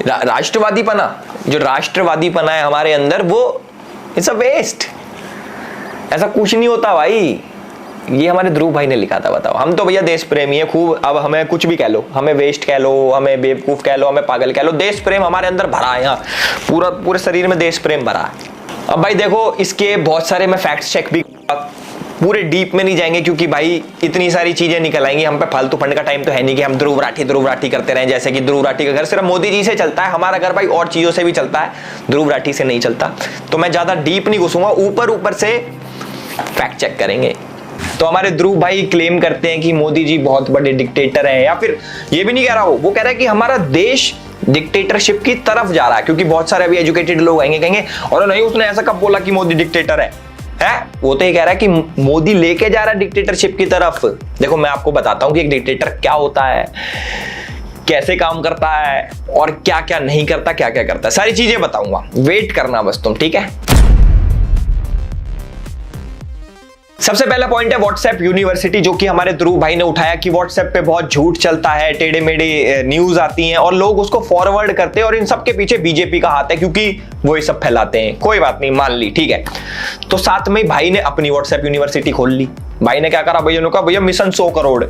राष्ट्रवादी पना, जो राष्ट्रवादी पना है हमारे अंदर वो इट्स अ वेस्ट, ऐसा कुछ नहीं होता भाई। ये हमारे ध्रुव भाई ने लिखा था। बताओ, हम तो भैया देश प्रेमी है खूब, अब हमें कुछ भी कह लो, हमें वेस्ट कह लो, हमें बेवकूफ कह लो, हमें पागल कह लो, देश प्रेम हमारे अंदर भरा है, यहाँ पूरे शरीर में देश प्रेम भरा है। अब भाई देखो, इसके बहुत सारे मैं फैक्ट चेक भी, पूरे डीप में नहीं जाएंगे क्योंकि भाई इतनी सारी चीजें निकल आएंगी, हम पे फालतू फंड का टाइम तो है नहीं कि हम ध्रुव राठी करते रहें। जैसे कि ध्रुव राठी का घर सिर्फ मोदी जी से चलता है, हमारा घर भाई और चीजों से भी चलता है, ध्रुव राठी से नहीं चलता। तो मैं ज्यादा डीप नहीं घुसूंगा, ऊपर से फैक्ट चेक करेंगे। तो हमारे ध्रुव भाई क्लेम करते हैं कि मोदी जी बहुत बड़े डिक्टेटर हैं, या फिर ये भी नहीं कह रहा, वो कह रहा है कि हमारा देश डिक्टेटरशिप की तरफ जा रहा है, क्योंकि बहुत सारे अभी एजुकेटेड लोग आएंगे कहेंगे और नहीं उसने ऐसा कब बोला कि मोदी डिक्टेटर है? वो तो ये कह रहा है कि मोदी लेके जा रहा है डिक्टेटरशिप की तरफ। देखो मैं आपको बताता हूं कि एक डिक्टेटर क्या होता है, कैसे काम करता है और क्या क्या नहीं करता, क्या क्या करता है, सारी चीजें बताऊंगा, वेट करना बस तुम, ठीक है। सबसे पहला पॉइंट है व्हाट्सएप यूनिवर्सिटी, जो कि हमारे ध्रुव भाई ने उठाया कि व्हाट्सएप पे बहुत झूठ चलता है, टेढ़े मेढ़े न्यूज आती हैं और लोग उसको फॉरवर्ड करते हैं और इन सब के पीछे बीजेपी का हाथ है क्योंकि वो ये सब फैलाते हैं। कोई बात नहीं, मान ली, ठीक है। तो साथ में भाई ने अपनी व्हाट्सएप यूनिवर्सिटी खोल ली। भाई ने क्या करा, भैया ने कहा भैया मिशन 100 करोड़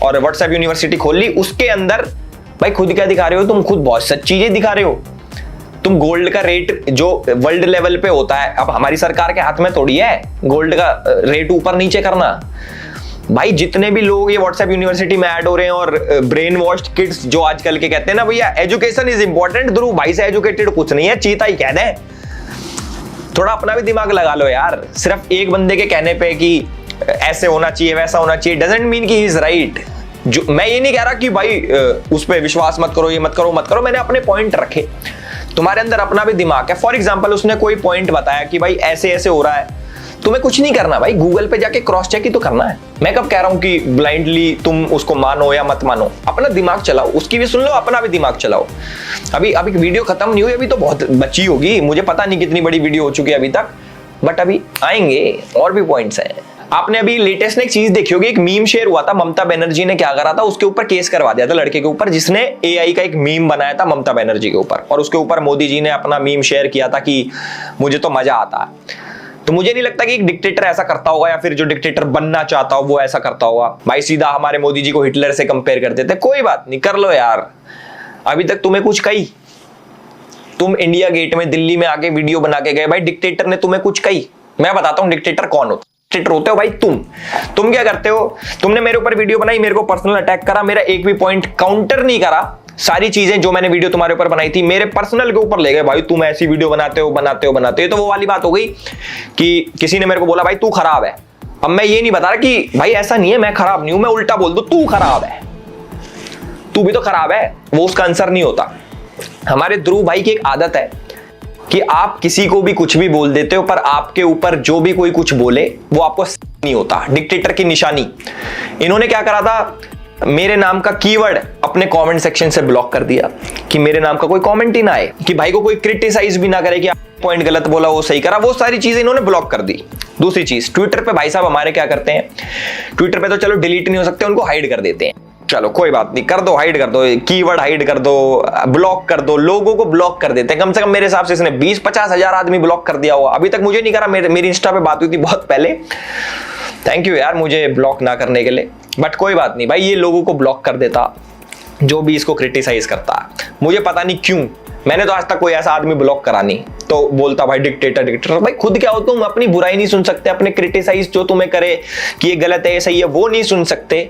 और व्हाट्सएप यूनिवर्सिटी खोल ली। उसके अंदर भाई खुद क्या दिखा रहे हो, तुम खुद बहुत सच चीजें दिखा रहे हो। तुम गोल्ड का रेट जो वर्ल्ड लेवल पे होता है, अब हमारी सरकार के हाथ में थोड़ी है गोल्ड का रेट ऊपर नीचे करना। भाई जितने भी लोग ये व्हाट्सएप यूनिवर्सिटी में ऐड हो रहे हैं और ब्रेन वॉश्ड किड्स जो आजकल के कहते हैं ना भैया एजुकेशन इज इंपॉर्टेंट, ध्रुव भाई से एजुकेटेड कुछ नहीं है, चीता ही कह दें। थोड़ा अपना भी दिमाग लगा लो यार, सिर्फ एक बंदे के कहने पे कि ऐसे होना चाहिए वैसा होना चाहिए डजंट मीन कि ही इज राइट। जो मैं ये नहीं कह रहा कि भाई उस पर विश्वास मत करो, ये मत करो, मैंने अपने पॉइंट रखे। तुम्हारे अंदर अपना भी दिमाग है। फॉर एग्जाम्पल उसने कोई पॉइंट बताया कि भाई ऐसे ऐसे हो रहा है, तुम्हें कुछ नहीं करना भाई, गूगल पे जाके क्रॉस चेक ही तो करना है। मैं कब कह रहा हूं कि ब्लाइंडली तुम उसको मानो या मत मानो, अपना दिमाग चलाओ, उसकी भी सुन लो, अपना भी दिमाग चलाओ। अभी वीडियो खत्म नहीं हुई, अभी तो बहुत बची होगी, मुझे पता नहीं कितनी बड़ी वीडियो हो चुकी है अभी तक, बट अभी आएंगे और भी पॉइंट्स हैं। आपने अभी लेटेस्ट में एक चीज देखी होगी, एक मीम शेयर हुआ था, ममता बनर्जी ने क्या करा था, उसके ऊपर केस करवा दिया था लड़के के ऊपर जिसने एआई का एक मीम बनाया था ममता बनर्जी के ऊपर, और उसके ऊपर मोदी जी ने अपना मीम शेयर किया था कि मुझे तो मजा आता है। तो मुझे नहीं लगता कि एक डिक्टेटर ऐसा करता होगा या फिर जो डिक्टेटर बनना चाहता हो वो ऐसा करता होगा। भाई सीधा हमारे मोदी जी को हिटलर से कंपेयर कर देते, कोई बात नहीं, कर लो यार। अभी तक तुम्हें कुछ कही, तुम इंडिया गेट में दिल्ली में आके वीडियो बना के गए, भाई डिक्टेटर ने तुम्हें कुछ कही? मैं बताता हूं डिक्टेटर कौन होता। डिक्टेटर होते हो भाई तुम क्या करते हो, तुमने मेरे ऊपर वीडियो बनाई, मेरे को पर्सनल अटैक करा, मेरा एक भी पॉइंट काउंटर नहीं करा, सारी चीजें जो मैंने वीडियो तुम्हारे ऊपर बनाई थी मेरे पर्सनल के ऊपर ले गए, भाई तुम ऐसी वीडियो बनाते हो। तो वो वाली बात हो गई कि किसी ने मेरे को बोला भाई तू खराब है। अब मैं ये नहीं बता रहा कि भाई ऐसा नहीं है, मैं खराब नहीं हूं, मैं उल्टा बोल दूं तू खराब है, तू भी तो खराब है, वो उसका आंसर नहीं होता। हमारे ध्रुव भाई की एक आदत है कि आप किसी को भी कुछ भी बोल देते हो, पर आपके ऊपर जो भी कोई कुछ बोले वो आपको नहीं होता, डिक्टेटर की निशानी। इन्होंने क्या करा था, मेरे नाम का कीवर्ड अपने कमेंट सेक्शन से ब्लॉक कर दिया कि मेरे नाम का कोई कमेंट ही ना आए, कि भाई को कोई क्रिटिसाइज भी ना करे कि पॉइंट गलत बोला वो सही करा, वो सारी चीजें इन्होंने ब्लॉक कर दी। दूसरी चीज, ट्विटर पे भाई साहब हमारे क्या करते हैं, ट्विटर पे तो चलो डिलीट नहीं हो सकते, उनको हाइड कर देते हैं। चलो कोई बात नहीं, कर दो, हाइड कर दो, कीवर्ड हाइड कर दो, ब्लॉक कर दो, लोगों को ब्लॉक कर देते हैं। कम से कम मेरे हिसाब से इसने 20-50 हजार आदमी ब्लॉक कर दिया हुआ। अभी तक मुझे नहीं करा, मेरी इंस्टा पे बात हुई थी बहुत पहले। थैंक यू यार मुझे ब्लॉक ना करने के लिए, बट कोई बात नहीं भाई, ये लोगों को ब्लॉक कर देता जो भी इसको क्रिटिसाइज करता है। मुझे पता नहीं क्यों, मैंने तो आज तक कोई ऐसा आदमी ब्लॉक करा नहीं। तो बोलता भाई डिक्टेटर, भाई खुद क्या हो तुम, अपनी बुराई नहीं सुन सकते, अपने क्रिटिसाइज जो तुम्हें करे कि ये गलत है ये सही है वो नहीं सुन सकते,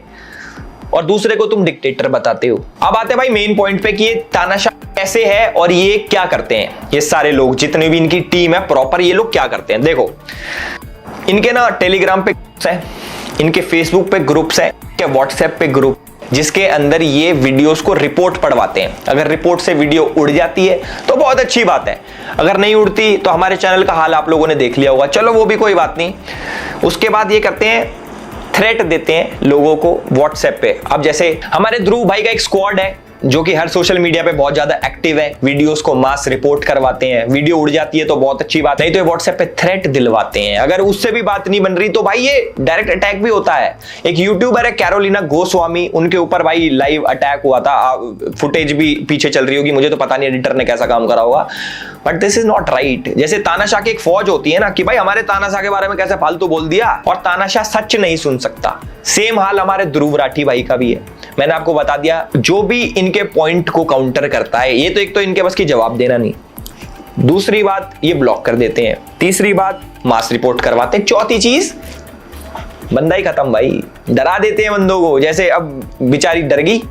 और दूसरे को तुम डिक्टेटर बताते हो। अब आते हैं भाई मेन पॉइंट पे कि ये तानाशाह कैसे है और ये क्या करते हैं। ये सारे लोग जितने भी इनकी टीम है प्रॉपर, ये लोग क्या करते हैं देखो, इनके ना टेलीग्राम पे ग्रुप्स हैं, इनके फेसबुक पे ग्रुप्स हैं, इनके व्हाट्सएप पे ग्रुप, जिसके अंदर ये वीडियोस को रिपोर्ट पढ़वाते हैं। अगर रिपोर्ट से वीडियो उड़ जाती है तो बहुत अच्छी बात है, अगर नहीं उड़ती तो हमारे चैनल का हाल आप लोगों ने देख लिया होगा, चलो वो भी कोई बात नहीं। उसके बाद ये करते हैं, थ्रेट देते हैं लोगों को व्हाट्सएप पे। अब जैसे हमारे ध्रुव भाई का एक स्क्वाड है जो कि हर सोशल मीडिया पे बहुत ज्यादा एक्टिव है, वीडियोस को मास रिपोर्ट करवाते हैं, वीडियो उड़ जाती है तो बहुत अच्छी बात, नहीं तो व्हाट्सएप पे थ्रेट दिलवाते हैं। अगर उससे भी बात नहीं बन रही तो भाई ये डायरेक्ट अटैक भी होता है। एक यूट्यूबर है कैरोलिना गोस्वामी, उनके ऊपर भाई लाइव अटैक हुआ था, फुटेज भी पीछे चल रही होगी, मुझे तो पता नहीं एडिटर ने कैसा काम करा होगा, but this is not right. जैसे तानाशाह की एक फौज होती है ना कि भाई हमारे तानाशाह के बारे में कैसे फालतू बोल दिया, और तानाशाह सच नहीं सुन सकता। सेम हाल हमारे ध्रुव राठी भाई का भी है। मैंने आपको बता दिया, जो भी इनके पॉइंट को काउंटर करता है, ये तो एक तो इनके बस की जवाब देना नहीं, दूसरी बात ये ब्लॉक कर देते हैं, तीसरी बात मास रिपोर्ट करवाते हैं, चौथी चीज बंदा ही खत्म भाई, डरा देते हैं बंदों को। जैसे अब बेचारी डर गई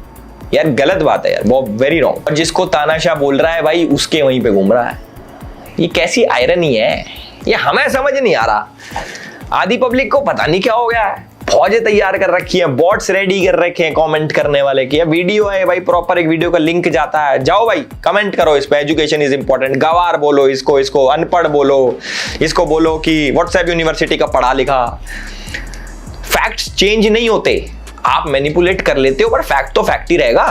यार, गलत बात है यार, बहुत वेरी रॉन्ग। और जिसको तानाशाह बोल रहा है भाई उसके वहीं पे घूम रहा है, ये कैसी आयरनी है, ये हमें समझ नहीं आ रहा। आधी पब्लिक को पता नहीं क्या हो गया है, फौजें तैयार कर रखी हैं, बॉट्स रेडी कर रखे हैं कमेंट करने वाले की। वीडियो है भाई, प्रॉपर एक वीडियो का लिंक जाता है, जाओ भाई कमेंट करो इस पे, एजुकेशन इज इंपॉर्टेंट, गवार बोलो इसको अनपढ़ बोलो, इसको बोलो कि व्हाट्सएप यूनिवर्सिटी का पढ़ा लिखा। फैक्ट्स चेंज नहीं होते, आप मैनिपुलेट कर लेते हो, पर फैक्ट तो फैक्ट ही रहेगा।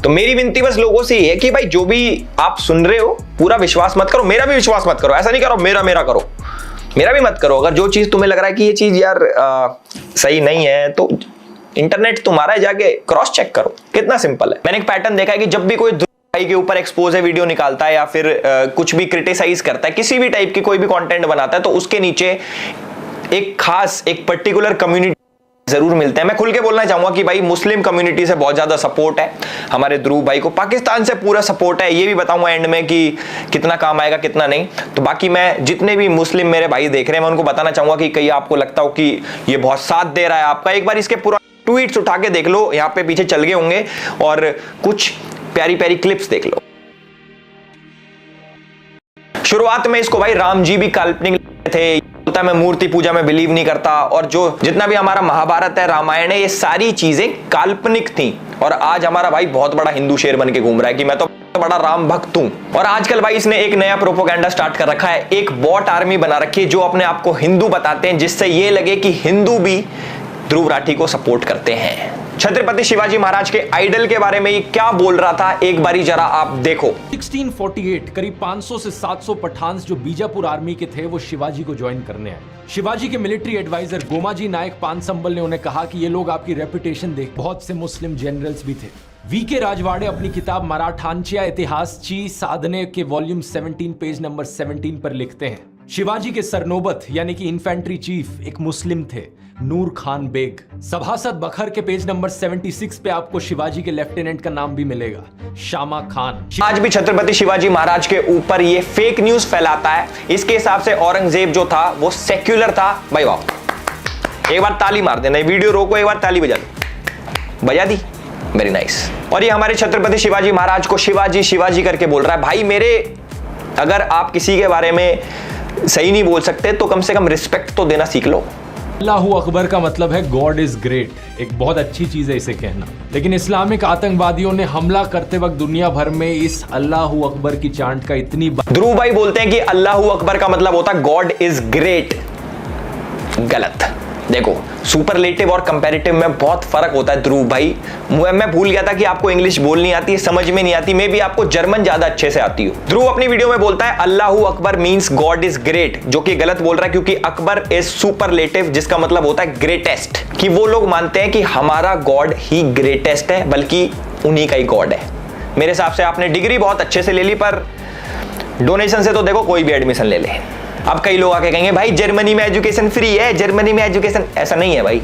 तो मेरी विनती बस लोगों से ये है कि भाई जो भी आप सुन रहे हो पूरा विश्वास मत करो, मेरा भी विश्वास मत करो, ऐसा नहीं करो मेरा करो, मेरा भी मत करो। अगर जो चीज तुम्हें लग रहा है कि ये चीज यार सही नहीं है तो इंटरनेट तुम्हारा है, जाके क्रॉस चेक करो, कितना सिंपल है। मैंने एक पैटर्न देखा है कि जब भी कोई भाई के ऊपर एक्सपोज है वीडियो निकालता है या फिर कुछ भी क्रिटिसाइज करता है, किसी भी टाइप की कोई भी कंटेंट बनाता है, तो उसके नीचे एक खास एक पर्टिकुलर कम्युनिटी जरूर मिलते हैं। मैं खुल के बोलना चाहूंगा कि भाई मुस्लिम कम्युनिटी से बहुत ज्यादा सपोर्ट है हमारे ध्रुव भाई को, पाकिस्तान से पूरा सपोर्ट है, ये भी बताऊंगा एंड में कि कितना काम आएगा कितना नहीं। तो बाकी मैं जितने भी मुस्लिम मेरे भाई देख रहे हैं मैं उनको बताना चाहूंगा कि कहीं आपको लगता हो कि ये बहुत साथ दे रहा है आपका, एक बार इसके पूरा ट्वीट्स उठा के देख लो, यहाँ पे पीछे चल गए होंगे, और कुछ प्यारी प्यारी क्लिप्स देख लो। शुरुआत में इसको भाई राम जी भी काल्पनिक थे, बोलता मैं मूर्ति पूजा में बिलीव नहीं करता, और जो जितना भी हमारा महाभारत है रामायण है ये सारी चीजें काल्पनिक थी, और आज हमारा भाई बहुत बड़ा हिंदू शेर बन के घूम रहा है कि मैं तो बड़ा राम भक्त हूं। और आजकल भाई इसने एक नया प्रोपोगेंडा स्टार्ट कर रखा है, एक बॉट आर्मी बना रखी है जो अपने आप को हिंदू बताते हैं, जिससे ये लगे कि हिंदू भी ध्रुव राठी को सपोर्ट करते हैं। छत्रपति शिवाजी महाराज के आइडल के बारे में ये क्या बोल रहा था, एक बारी जरा आप देखो। 1648 करीब 500 से 700 पठान्स जो बीजापुर आर्मी के थे वो शिवाजी को ज्वाइन करने आए। शिवाजी के मिलिट्री एडवाइजर गोमाजी नायक पानसंबल ने उन्हें कहा कि ये लोग आपकी रेपुटेशन देख, बहुत से मुस्लिम जनरल्स भी थे। वीके राजवाड़े अपनी किताब मराठांच्या इतिहासची साधने के वॉल्यूम 17 पेज नंबर 17 पर लिखते हैं, शिवाजी के सरनोबत यानी कि इन्फेंट्री चीफ एक मुस्लिम थे, नूर खान बेग। सभासद बखर के पेज नंबर 76 पे आपको शिवाजी के लेफ्टिनेंट का नाम भी मिलेगा, शामा खान। आज भी छत्रपति शिवाजी महाराज के ऊपर ये फेक न्यूज फैलाता है। इसके हिसाब से औरंगजेब जो था वो सेक्युलर था। भाई वाह, एक बार ताली मार देना, वीडियो रोको, एक बार ताली बजा दो, बजा दी, वेरी नाइस। और ये हमारे छत्रपति शिवाजी महाराज को शिवाजी शिवाजी करके बोल रहा है। भाई मेरे, अगर आप किसी के बारे में सही नहीं बोल सकते तो कम से कम रिस्पेक्ट तो देना सीख लो। अल्लाहू अकबर का मतलब है गॉड इज ग्रेट, एक बहुत अच्छी चीज है इसे कहना, लेकिन इस्लामिक आतंकवादियों ने हमला करते वक्त दुनिया भर में इस अल्लाहू अकबर की चांट का इतनी ध्रुव भाई बोलते हैं कि अल्लाहू अकबर का मतलब होता है गॉड इज ग्रेट, गलत। देखो सुपरलेटिव और कंपैरेटिव में बहुत फर्क होता है ध्रुव भाई। मैं भूल गया था कि आपको इंग्लिश बोलनी आती है, समझ में नहीं आती, मे बी आपको जर्मन ज्यादा अच्छे से आती हो। ध्रुव अपनी वीडियो में बोलता है Allahu Akbar means God is great, जो कि गलत बोल रहा है क्योंकि अकबर इज सुपरलेटिव, जिसका मतलब होता है ग्रेटेस्ट, कि वो लोग मानते हैं कि हमारा गॉड ही ग्रेटेस्ट है, बल्कि उन्हीं का ही गॉड है। मेरे हिसाब से आपने डिग्री बहुत अच्छे से ले ली, पर डोनेशन से तो देखो कोई भी एडमिशन ले ले। अब कई लोग आके कहेंगे भाई जर्मनी में एजुकेशन फ्री है, जर्मनी में एजुकेशन, ऐसा नहीं है भाई,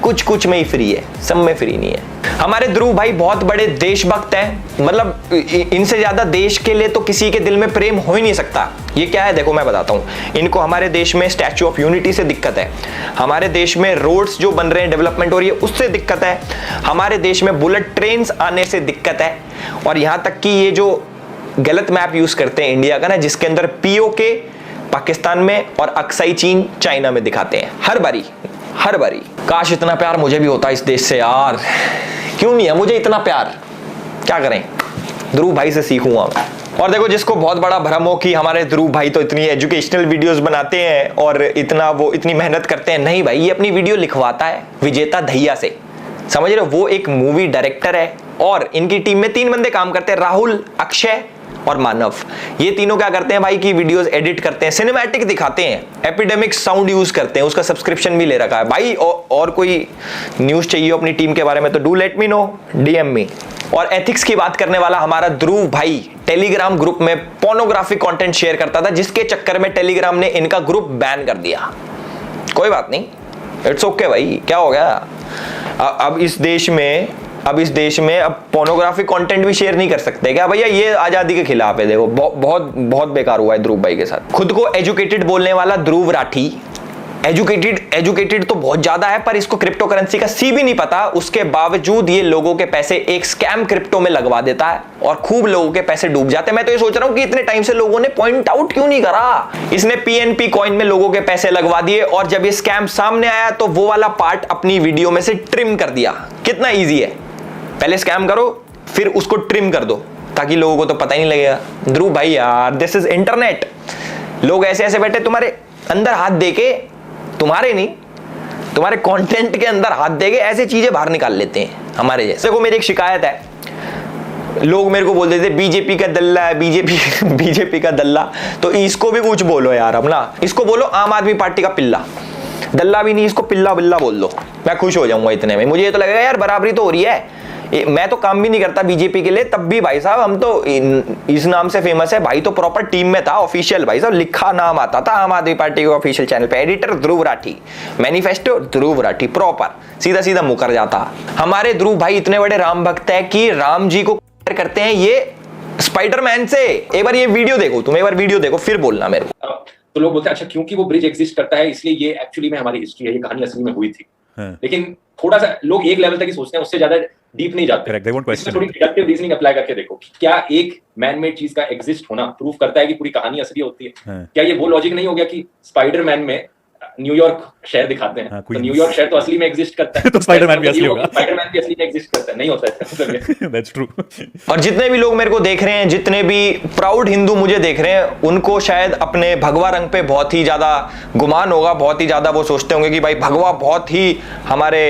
कुछ कुछ में ही फ्री है, सब में फ्री नहीं है। हमारे ध्रुव भाई बहुत बड़े देशभक्त हैं, मतलब इनसे ज्यादा देश के लिए तो किसी के दिल में प्रेम हो ही नहीं सकता। ये क्या है देखो मैं बताता हूं। इनको हमारे देश में स्टैच्यू ऑफ यूनिटी से दिक्कत है, हमारे देश में रोड्स जो बन रहे हैं, डेवलपमेंट हो रही है उससे दिक्कत है, हमारे देश में बुलेट ट्रेन आने से दिक्कत है, और यहां तक कि ये जो गलत मैप यूज करते हैं इंडिया का ना, जिसके अंदर पीओके पाकिस्तान में और अक्साई चीन चाइना में दिखाते हैं हर बारी। काश इतना प्यार मुझे भी होता इस देश से यार, क्यों नहीं है मुझे इतना प्यार, क्या करें, ध्रुव भाई से सीखूंगा मैं। और देखो जिसको बहुत बड़ा भ्रम हो कि हमारे ध्रुव भाई तो इतनी एजुकेशनल वीडियोस बनाते हैं और इतनी मेहनत करते हैं, नहीं भाई, ये अपनी वीडियो लिखवाता है विजेता दहिया से, समझ रहे हो। वो एक मूवी डायरेक्टर है और इनकी टीम में 3 बंदे काम करते हैं, राहुल, अक्षय और मानव। ये तीनों क्या करते हैं भाई कि वीडियोस एडिट करते हैं, सिनेमैटिक दिखाते हैं, एपिडेमिक साउंड यूज करते हैं, उसका सब्सक्रिप्शन भी ले रखा है भाई। और कोई न्यूज चाहिए अपनी टीम के बारे में तो do let me know, DM me. और एथिक्स की बात करने वाला हमारा ध्रुव भाई टेलीग्राम ग्रुप में पोर्नोग्राफिक कंटेंट शेयर करता था, जिसके चक्कर में टेलीग्राम ने इनका ग्रुप बैन कर दिया। कोई बात नहीं, इट्स ओके भाई, क्या हो गया। अब इस देश में अब पोर्नोग्राफिक कंटेंट भी शेयर नहीं कर सकते क्या भैया, ये आजादी के खिलाफ है। देखो बहुत बेकार हुआ है ध्रुव भाई के साथ। खुद को एजुकेटेड बोलने वाला ध्रुव राठी, एजुकेटेड तो बहुत ज्यादा है, पर इसको क्रिप्टो करेंसी का सी भी नहीं पता, उसके बावजूद ये लोगों के पैसे एक स्कैम क्रिप्टो में लगवा देता है और खूब लोगों के पैसे डूब जाते हैं। मैं तो ये सोच रहा हूं कि इतने टाइम से लोगों ने पॉइंट आउट क्यों नहीं करा। इसने पीएनपी कॉइन में लोगों के पैसे लगवा दिए और जब ये स्कैम सामने आया तो वो वाला पार्ट अपनी वीडियो में से ट्रिम कर दिया। कितना ईजी है, पहले स्कैम करो फिर उसको ट्रिम कर दो ताकि लोगों को तो पता ही नहीं लगेगा। ध्रुव भाई यार, दिस इज इंटरनेट, लोग ऐसे ऐसे बैठे तुम्हारे अंदर हाथ देके, तुम्हारे नहीं, तुम्हारे कंटेंट के अंदर हाथ देके ऐसे चीजें बाहर निकाल लेते हैं हमारे जैसे। देखो मेरी एक शिकायत है, लोग मेरे को बोल देते बीजेपी का दल्ला है, बीजेपी का दल्ला, तो इसको भी कुछ बोलो यार, अब ना इसको बोलो आम आदमी पार्टी का पिल्ला, दल्ला भी नहीं, इसको पिल्ला बिल्ला बोल दो, मैं खुश हो जाऊंगा इतने में। मुझे ये तो लगेगा यार बराबरी तो हो रही है। मैं तो काम भी नहीं करता बीजेपी के लिए, तब भी भाई साहब हम तो इस नाम से फेमस है, भाई तो प्रॉपर टीम में था, ऑफिशियल भाई साहब लिखा नाम आता था आम आदमी पार्टी के ऑफिशियल चैनल पे, editor Dhruv Rathee, manifesto Dhruv Rathee, proper सीधा सीधा मुकर जाता। हमारे ध्रुव भाई इतने बड़े राम भक्त है कि राम जी को करते हैं ये स्पाइडरमैन से। एक बार ये वीडियो देखो, तुम एक बार वीडियो देखो फिर बोलना मेरे को। तो लोग बोलते हैं अच्छा क्योंकि वो ब्रिज एग्जिस्ट करता है इसलिए ये एक्चुअली में हमारी हिस्ट्री है, ये कहानी असली में हुई थी। लेकिन थोड़ा सा लोग एक लेवल तक ही सोचते हैं, उससे ज्यादा डीप नहीं जाते। इसमें थोड़ी डिडक्टिव रीजनिंग अप्लाई करके देखो कि क्या एक मैन मेड चीज का एग्जिस्ट होना प्रूव करता है कि पूरी कहानी असली होती है। क्या ये वो लॉजिक नहीं हो गया कि स्पाइडरमैन में न्यूयॉर्क शहर दिखाते हैं, तो न्यूयॉर्क शहर तो असली में एग्जिस्ट करता है, तो स्पाइडरमैन भी असली होगा, स्पाइडरमैन भी असली में एग्जिस्ट करता है, नहीं होता है। That's true. और जितने भी लोग मेरे को देख रहे हैं, जितने भी प्राउड हिंदू मुझे देख रहे हैं, उनको शायद अपने भगवा रंग पे बहुत ही ज्यादा गुमान होगा, बहुत ही ज्यादा वो सोचते होंगे कि भाई भगवा बहुत ही हमारे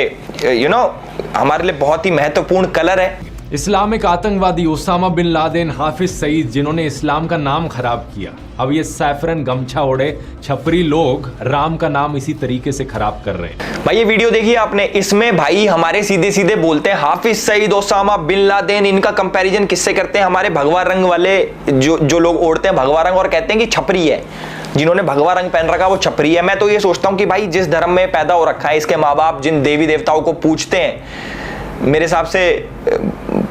हमारे लिए बहुत ही महत्वपूर्ण कलर है। इस्लामिक आतंकवादी Osama bin Laden, Hafiz Saeed, जिन्होंने इस्लाम का नाम खराब किया, अब ये सैफरन गमछा ओढ़े छपरी लोग राम का नाम इसी तरीके से खराब कर रहे हैं। भाई ये वीडियो देखिए आपने, इसमें भाई हमारे सीधे सीधे बोलते हैं Hafiz Saeed, Osama bin Laden, इनका कंपैरिजन किससे करते हैं? हमारे भगवा रंग वाले जो लोग ओढ़ते हैं भगवा रंग और कहते हैं कि छपरी है, जिन्होंने भगवा रंग पहन रखा वो छपरी है। मैं तो ये सोचता हूं कि भाई जिस धर्म में पैदा हो रखा है, इसके माँ बाप जिन देवी देवताओं को पूजते हैं, मेरे हिसाब से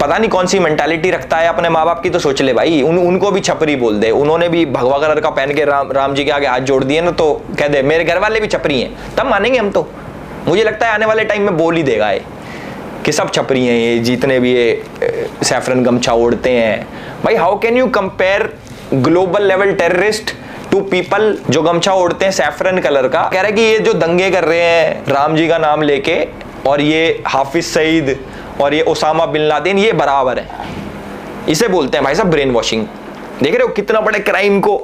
पता नहीं कौन सी मेंटालिटी रखता है अपने माँ बाप की, तो सोच ले भाई उनको भी छपरी बोल दे। उन्होंने भी भगवा कलर का पहन के राम जी के आगे हाथ जोड़ दिए ना, तो कह दे मेरे घर वाले भी छपरी हैं, तब मानेंगे हम। तो मुझे लगता है आने वाले टाइम में बोल ही देगा ये कि सब छपरी हैं, ये जितने भी ये सैफरन गमछा ओढ़ते हैं। भाई how can you compare global level terrorist to people जो गमछा ओढ़ते हैं सैफरन कलर का? कह रहे कि ये जो दंगे कर रहे हैं राम जी का नाम लेके, और ये हाफिज सईद और ये ओसामा बिन लादेन, ये बराबर है। इसे बोलते हैं भाई साहब ब्रेन वॉशिंग। देख रहे हो कितना बड़े क्राइम को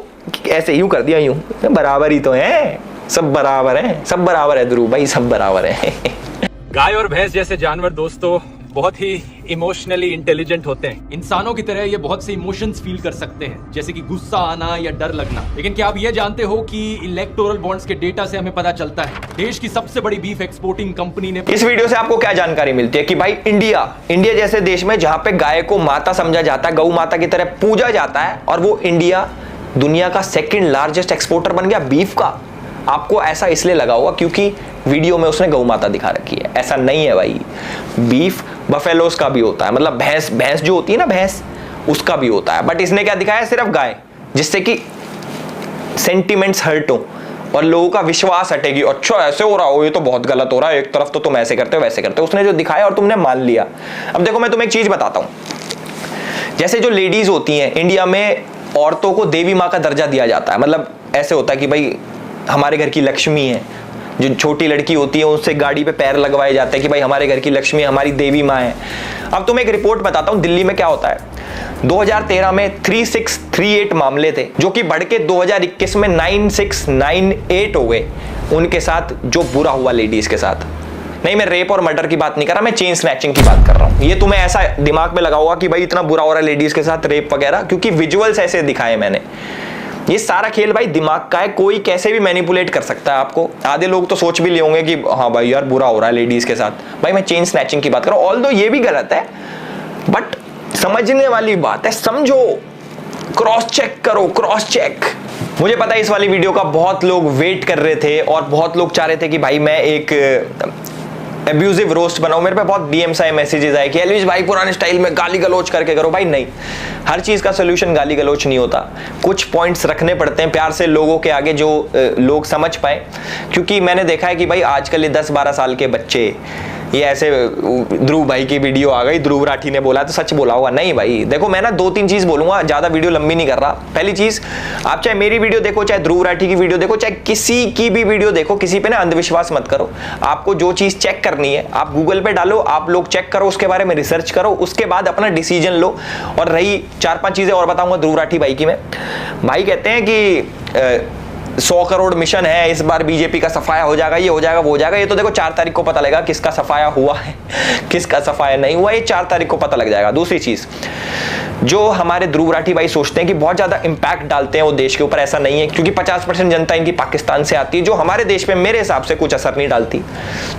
ऐसे यूं कर दिया, यूं बराबर ही तो है। सब बराबर है, सब बराबर है ध्रुव भाई, सब बराबर है। गाय और भैंस जैसे जानवर दोस्तों बहुत ही इमोशनली इंटेलिजेंट होते हैं। इंसानों की तरह ये बहुत से इमोशंस फील कर सकते हैं, जैसे कि गुस्सा आना या डर लगना। लेकिन क्या आप ये जानते हो कि इलेक्टोरल बॉन्ड्स के डेटा से हमें पता चलता है देश की सबसे बड़ी बीफ एक्सपोर्टिंग कंपनी ने। इस वीडियो से आपको क्या जानकारी मिलती है कि भाई इंडिया जैसे देश में जहां पे गाय को माता समझा जाता है, गौ माता की तरह पूजा जाता है, और वो इंडिया दुनिया का सेकंड लार्जेस्ट एक्सपोर्टर बन गया बीफ का। आपको ऐसा इसलिए लगा होगा क्योंकि वीडियो में उसने गौ माता दिखा रखी है। ऐसा नहीं है भाई, बीफ बफेलोस का भी होता है, मतलब भैंस जो होती है ना, भैंस, उसका भी होता है। बट इसने क्या दिखाया, सिर्फ गाय, जिससे कि सेंटिमेंट्स हर्ट हो और लोगों का विश्वास हटेगी। अच्छा ऐसे हो रहा हो, ये तो बहुत गलत हो रहा है, एक तरफ तो तुम ऐसे करते हो वैसे करते हो। उसने जो दिखाया और तुमने मान लिया। अब देखो मैं तुम्हें एक चीज बताता हूं, जैसे जो लेडीज होती हैं इंडिया में, औरतों को देवी माँ का दर्जा दिया जाता है। मतलब ऐसे होता है कि भाई हमारे घर की लक्ष्मी है, जो छोटी लड़की होती है उससे गाड़ी पे पैर लगवाए जाते हैं कि भाई हमारे घर की लक्ष्मी हमारी देवी माँ है। अब तुम्हें एक रिपोर्ट बताता हूं दिल्ली में क्या होता है। 2013 में 3638 मामले थे, जो कि बढ़ के 2021 में 9698 हो गए उनके साथ जो बुरा हुआ लेडीज के साथ। नहीं, मैं रेप और मर्डर की बात नहीं कर रहा, मैं चेन स्नैचिंग की बात कर रहा हूं। ये तुम्हें ऐसा दिमाग में लगा होगा कि भाई इतना बुरा हो रहा है लेडीज के साथ, रेप वगैरह, क्योंकि विजुअल्स ऐसे दिखाए मैंने। ये सारा खेल भाई दिमाग का है, कोई कैसे भी मैनिपुलेट कर सकता है आपको। आधे लोग तो सोच भी ले होंगे कि हाँ भाई यार बुरा हो रहा है लेडीज के साथ। भाई मैं चेन स्नैचिंग की बात कर रहा हूं, ऑल्दो ये भी गलत है, बट समझने वाली बात है, समझो, क्रॉस चेक करो, क्रॉस चेक। मुझे पता है इस वाली वीडियो का बहुत लोग वेट कर रहे थे और बहुत लोग चाह रहे थे कि भाई मैं एक एब्यूजिव रोस्ट बनाऊं। मेरे पे बहुत डीएम्स आए, मैसेजेस आए कि एलविश भाई पुराने स्टाइल में गाली गलोच करके करो। भाई नहीं, हर चीज का सोल्यूशन गाली गलोच नहीं होता। कुछ पॉइंट्स रखने पड़ते हैं प्यार से लोगों के आगे, जो लोग समझ पाए। क्योंकि मैंने देखा है कि भाई आजकल ये 10-12 साल के बच्चे ये ऐसे, ध्रुव भाई की वीडियो आ गई, ध्रुव राठी ने बोला तो सच बोला होगा। नहीं भाई देखो, मैं ना 2-3 चीज बोलूंगा, ज्यादा वीडियो लंबी नहीं कर रहा। पहली चीज, आप चाहे मेरी वीडियो देखो, चाहे ध्रुव राठी की वीडियो देखो, चाहे किसी की भी वीडियो देखो, किसी पे ना अंधविश्वास मत करो। आपको जो चीज चेक करनी है आप गूगल पे डालो, आप लोग चेक करो, उसके बारे में रिसर्च करो, उसके बाद अपना डिसीजन लो। और रही 4-5 चीजें और बताऊंगा ध्रुव राठी भाई की। मैं भाई कहते हैं कि 100 करोड़ मिशन है, इस बार बीजेपी का सफाया हो जाएगा, ये हो जाएगा, वो हो जाएगा। ये तो देखो 4 तारीख को पता लगेगा किसका सफाया हुआ है, किसका सफाया नहीं हुआ, ये 4 तारीख को पता लग जाएगा। दूसरी चीज, जो हमारे ध्रुव राठी भाई सोचते हैं कि बहुत ज्यादा इंपैक्ट डालते हैं वो देश के ऊपर, ऐसा नहीं है, क्योंकि 50% जनता इनकी पाकिस्तान से आती है, जो हमारे देश में मेरे हिसाब से कुछ असर नहीं डालती।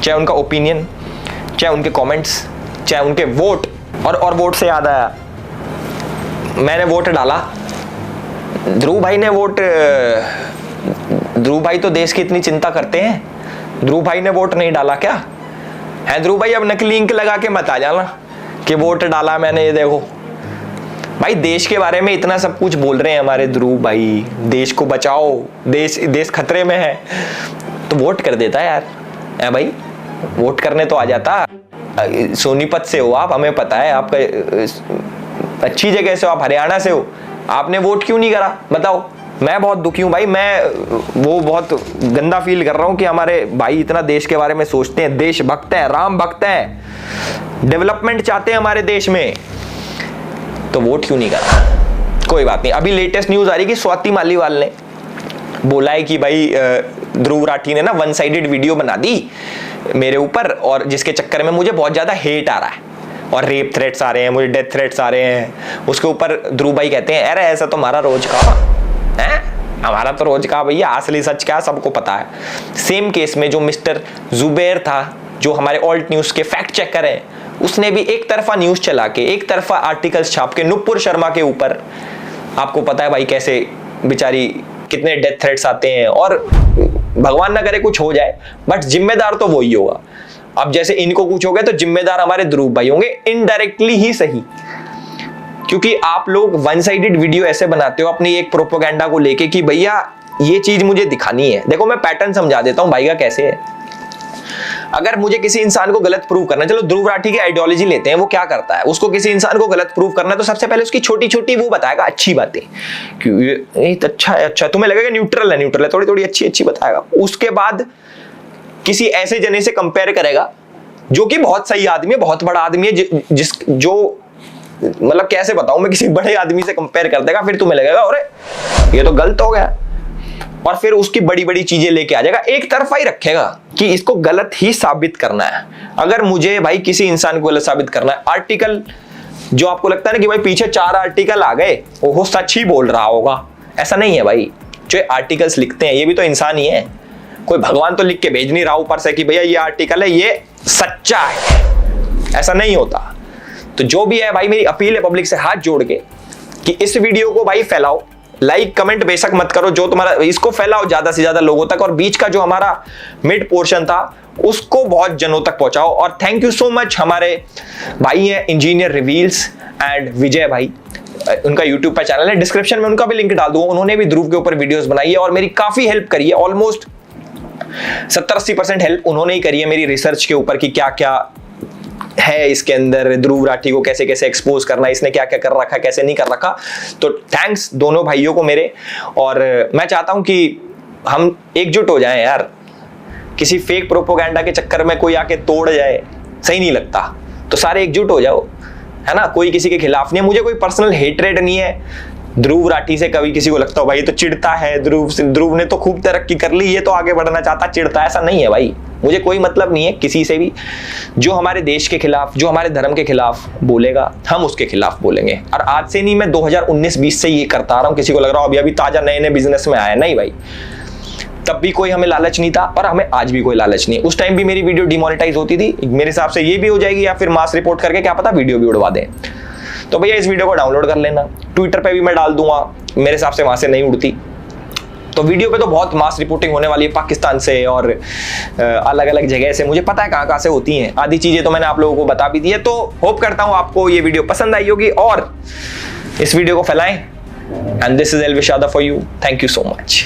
चाहे उनका ओपिनियन, चाहे उनके कॉमेंट्स, चाहे उनके वोट। और वोट से याद आया, मैंने वोट डाला, ध्रुव भाई ने वोट, ध्रुव भाई तो देश की इतनी चिंता करते हैं, ध्रुव भाई ने वोट नहीं डाला क्या है? ध्रुव भाई अब नकली इंक लगा के मत आ जाना कि वोट डाला मैंने, ये देखो भाई देश के बारे में इतना सब कुछ बोल रहे हैं हमारे ध्रुव भाई, देश को बचाओ, देश खतरे में है, तो वोट कर देता है यार। है भाई, वोट करने तो आ जाता। सोनीपत से हो आप, हमें पता है, आपका अच्छी जगह से हो, आप हरियाणा से हो, आपने वोट क्यों नहीं करा बताओ? मैं बहुत दुखी हूं भाई, मैं वो बहुत गंदा फील कर रहा हूं कि हमारे भाई इतना देश के बारे में सोचते हैं, देश भक्त है, राम भक्त है, डेवलपमेंट चाहते हैं हमारे देश में, तो वोट क्यों नहीं करा? कोई बात नहीं। अभी लेटेस्ट न्यूज आ रही कि स्वाति मालीवाल ने बोला है कि भाई ध्रुव राठी ने ना 1 साइडेड वीडियो बना दी मेरे ऊपर, और जिसके चक्कर में मुझे बहुत ज्यादा हेट आ रहा है और रेप थ्रेट्स आ रहे हैं, मुझे डेथ थ्रेट्स आ रहे हैं। उसके ऊपर ध्रुव भाई कहते हैं अरे ऐसा तो हमारा रोज का है, हमारा तो रोज का भैया, असली सच क्या सबको पता है। सेम केस में जो मिस्टर जुबैर था, जो हमारे ऑल्ट न्यूज के फैक्ट चेकर हैं, उसने भी एक तरफा न्यूज चला के, एक तरफा आर्टिकल्स छाप के नुपुर शर्मा के ऊपर, आपको पता है भाई कैसे बेचारी कितने डेथ थ्रेट्स आते हैं, और भगवान ना करे कुछ हो जाए, बट जिम्मेदार तो वही होगा। अब जैसे इनको कुछ हो गया तो जिम्मेदार हमारे ध्रुव भाई होंगे, इनडायरेक्टली ही सही, क्योंकि आप लोग 1 साइडेड वीडियो ऐसे बनाते हो अपनी एक प्रोपेगेंडा को लेके कि भैया ये चीज मुझे दिखानी है। देखो मैं पैटर्न समझा देता हूं भाई का कैसे है। अगर मुझे किसी इंसान को गलत प्रूव करना है, चलो ध्रुव राठी की आइडियोलॉजी लेते हैं, वो क्या करता है, उसको किसी इंसान को गलत प्रूव करना है तो सबसे पहले उसकी छोटी छोटी वो बताएगा अच्छी बातें, ये अच्छा है, अच्छा तुम्हें लगेगा न्यूट्रल है, थोड़ी थोड़ी अच्छी बताएगा। उसके बाद किसी ऐसे जने से कंपेयर करेगा जो कि बहुत सही आदमी है, बहुत बड़ा आदमी है, जो मतलब कैसे बताऊं मैं, किसी बड़े आदमी से कंपेयर कर देगा, फिर तुम्हें लगेगा अरे ये तो गलत हो गया। और फिर उसकी बड़ी बड़ी चीजें लेके आ जाएगा, एक तरफा ही रखेगा कि इसको गलत ही साबित करना है। अगर मुझे भाई किसी इंसान को गलत साबित करना है, आर्टिकल जो आपको लगता है ना कि भाई पीछे 4 आर्टिकल आ गए, वो सच ही बोल रहा होगा, ऐसा नहीं है भाई। जो आर्टिकल्स लिखते हैं ये भी तो इंसान ही है, कोई भगवान तो लिख के भेज नहीं रहा ऊपर से कि भैया ये आर्टिकल है ये सच्चा है, ऐसा नहीं होता। तो जो भी है भाई, मेरी अपील है पब्लिक से हाथ जोड़ के कि इस वीडियो को भाई फैलाओ, लाइक कमेंट बेशक मत करो, जो तुम्हारा इसको फैलाओ ज्यादा से ज्यादा लोगों तक, और बीच का जो हमारा मिड पोर्शन था उसको बहुत जनों तक पहुंचाओ। और थैंक यू सो मच, हमारे भाई हैं इंजीनियर रिवील्स एंड विजय भाई, उनका यूट्यूब पर चैनल है, डिस्क्रिप्शन में उनका भी लिंक डाल दूंगा। उन्होंने भी ध्रुव के ऊपर वीडियोस बनाई है और मेरी काफी हेल्प करी है, ऑलमोस्ट 70-80% हेल्प उन्होंने ही करी है मेरी रिसर्च के ऊपर कि क्या क्या है इसके अंदर, ध्रुव राठी को कैसे कैसे एक्सपोज करना है, इसने क्या क्या कर रखा कैसे नहीं कर रखा। तो थैंक्स दोनों भाइयों को मेरे, और मैं चाहता हूं कि हम एकजुट हो जाएं यार, किसी फेक प्रोपोगेंडा के चक्कर में कोई आके तोड़ जाए सही नहीं लगता, तो सारे एकजुट हो जाओ, है ना। कोई किसी के खिलाफ नहीं है, मुझे कोई पर्सनल हेटरेट नहीं है ध्रुव राठी से। कभी किसी को लगता हो भाई तो चिढ़ता है ध्रुव ने तो खूब तरक्की कर ली, ये तो आगे बढ़ना चाहता, चिढ़ता है, ऐसा नहीं है भाई। मुझे कोई मतलब नहीं है किसी से भी। जो हमारे देश के खिलाफ, जो हमारे धर्म के खिलाफ बोलेगा, हम उसके खिलाफ बोलेंगे। और आज से नहीं, मैं 2019-20 से ये करता आ रहा हूं। किसी को लग रहा हो अभी ताजा नए बिजनेस में आया, नहीं भाई, तब भी कोई हमें लालच नहीं था और हमें आज भी कोई लालच नहीं है। उस टाइम भी मेरी वीडियो डिमोनेटाइज होती थी, मेरे हिसाब से ये भी हो जाएगी, या फिर मास रिपोर्ट करके क्या पता वीडियो भी उड़वा दें। तो भैया इस वीडियो को डाउनलोड कर लेना, ट्विटर पे भी मैं डाल दूंगा, मेरे हिसाब से वहां से नहीं उड़ती। तो वीडियो पे तो बहुत मास रिपोर्टिंग होने वाली है पाकिस्तान से और अलग अलग जगह से, मुझे पता है कहां कहां से होती हैं, आधी चीजें तो मैंने आप लोगों को बता भी दी है। तो होप करता हूं आपको ये वीडियो पसंद आई होगी और इस वीडियो को फैलाएं। And this is Elvish Yadav for you, thank you so much.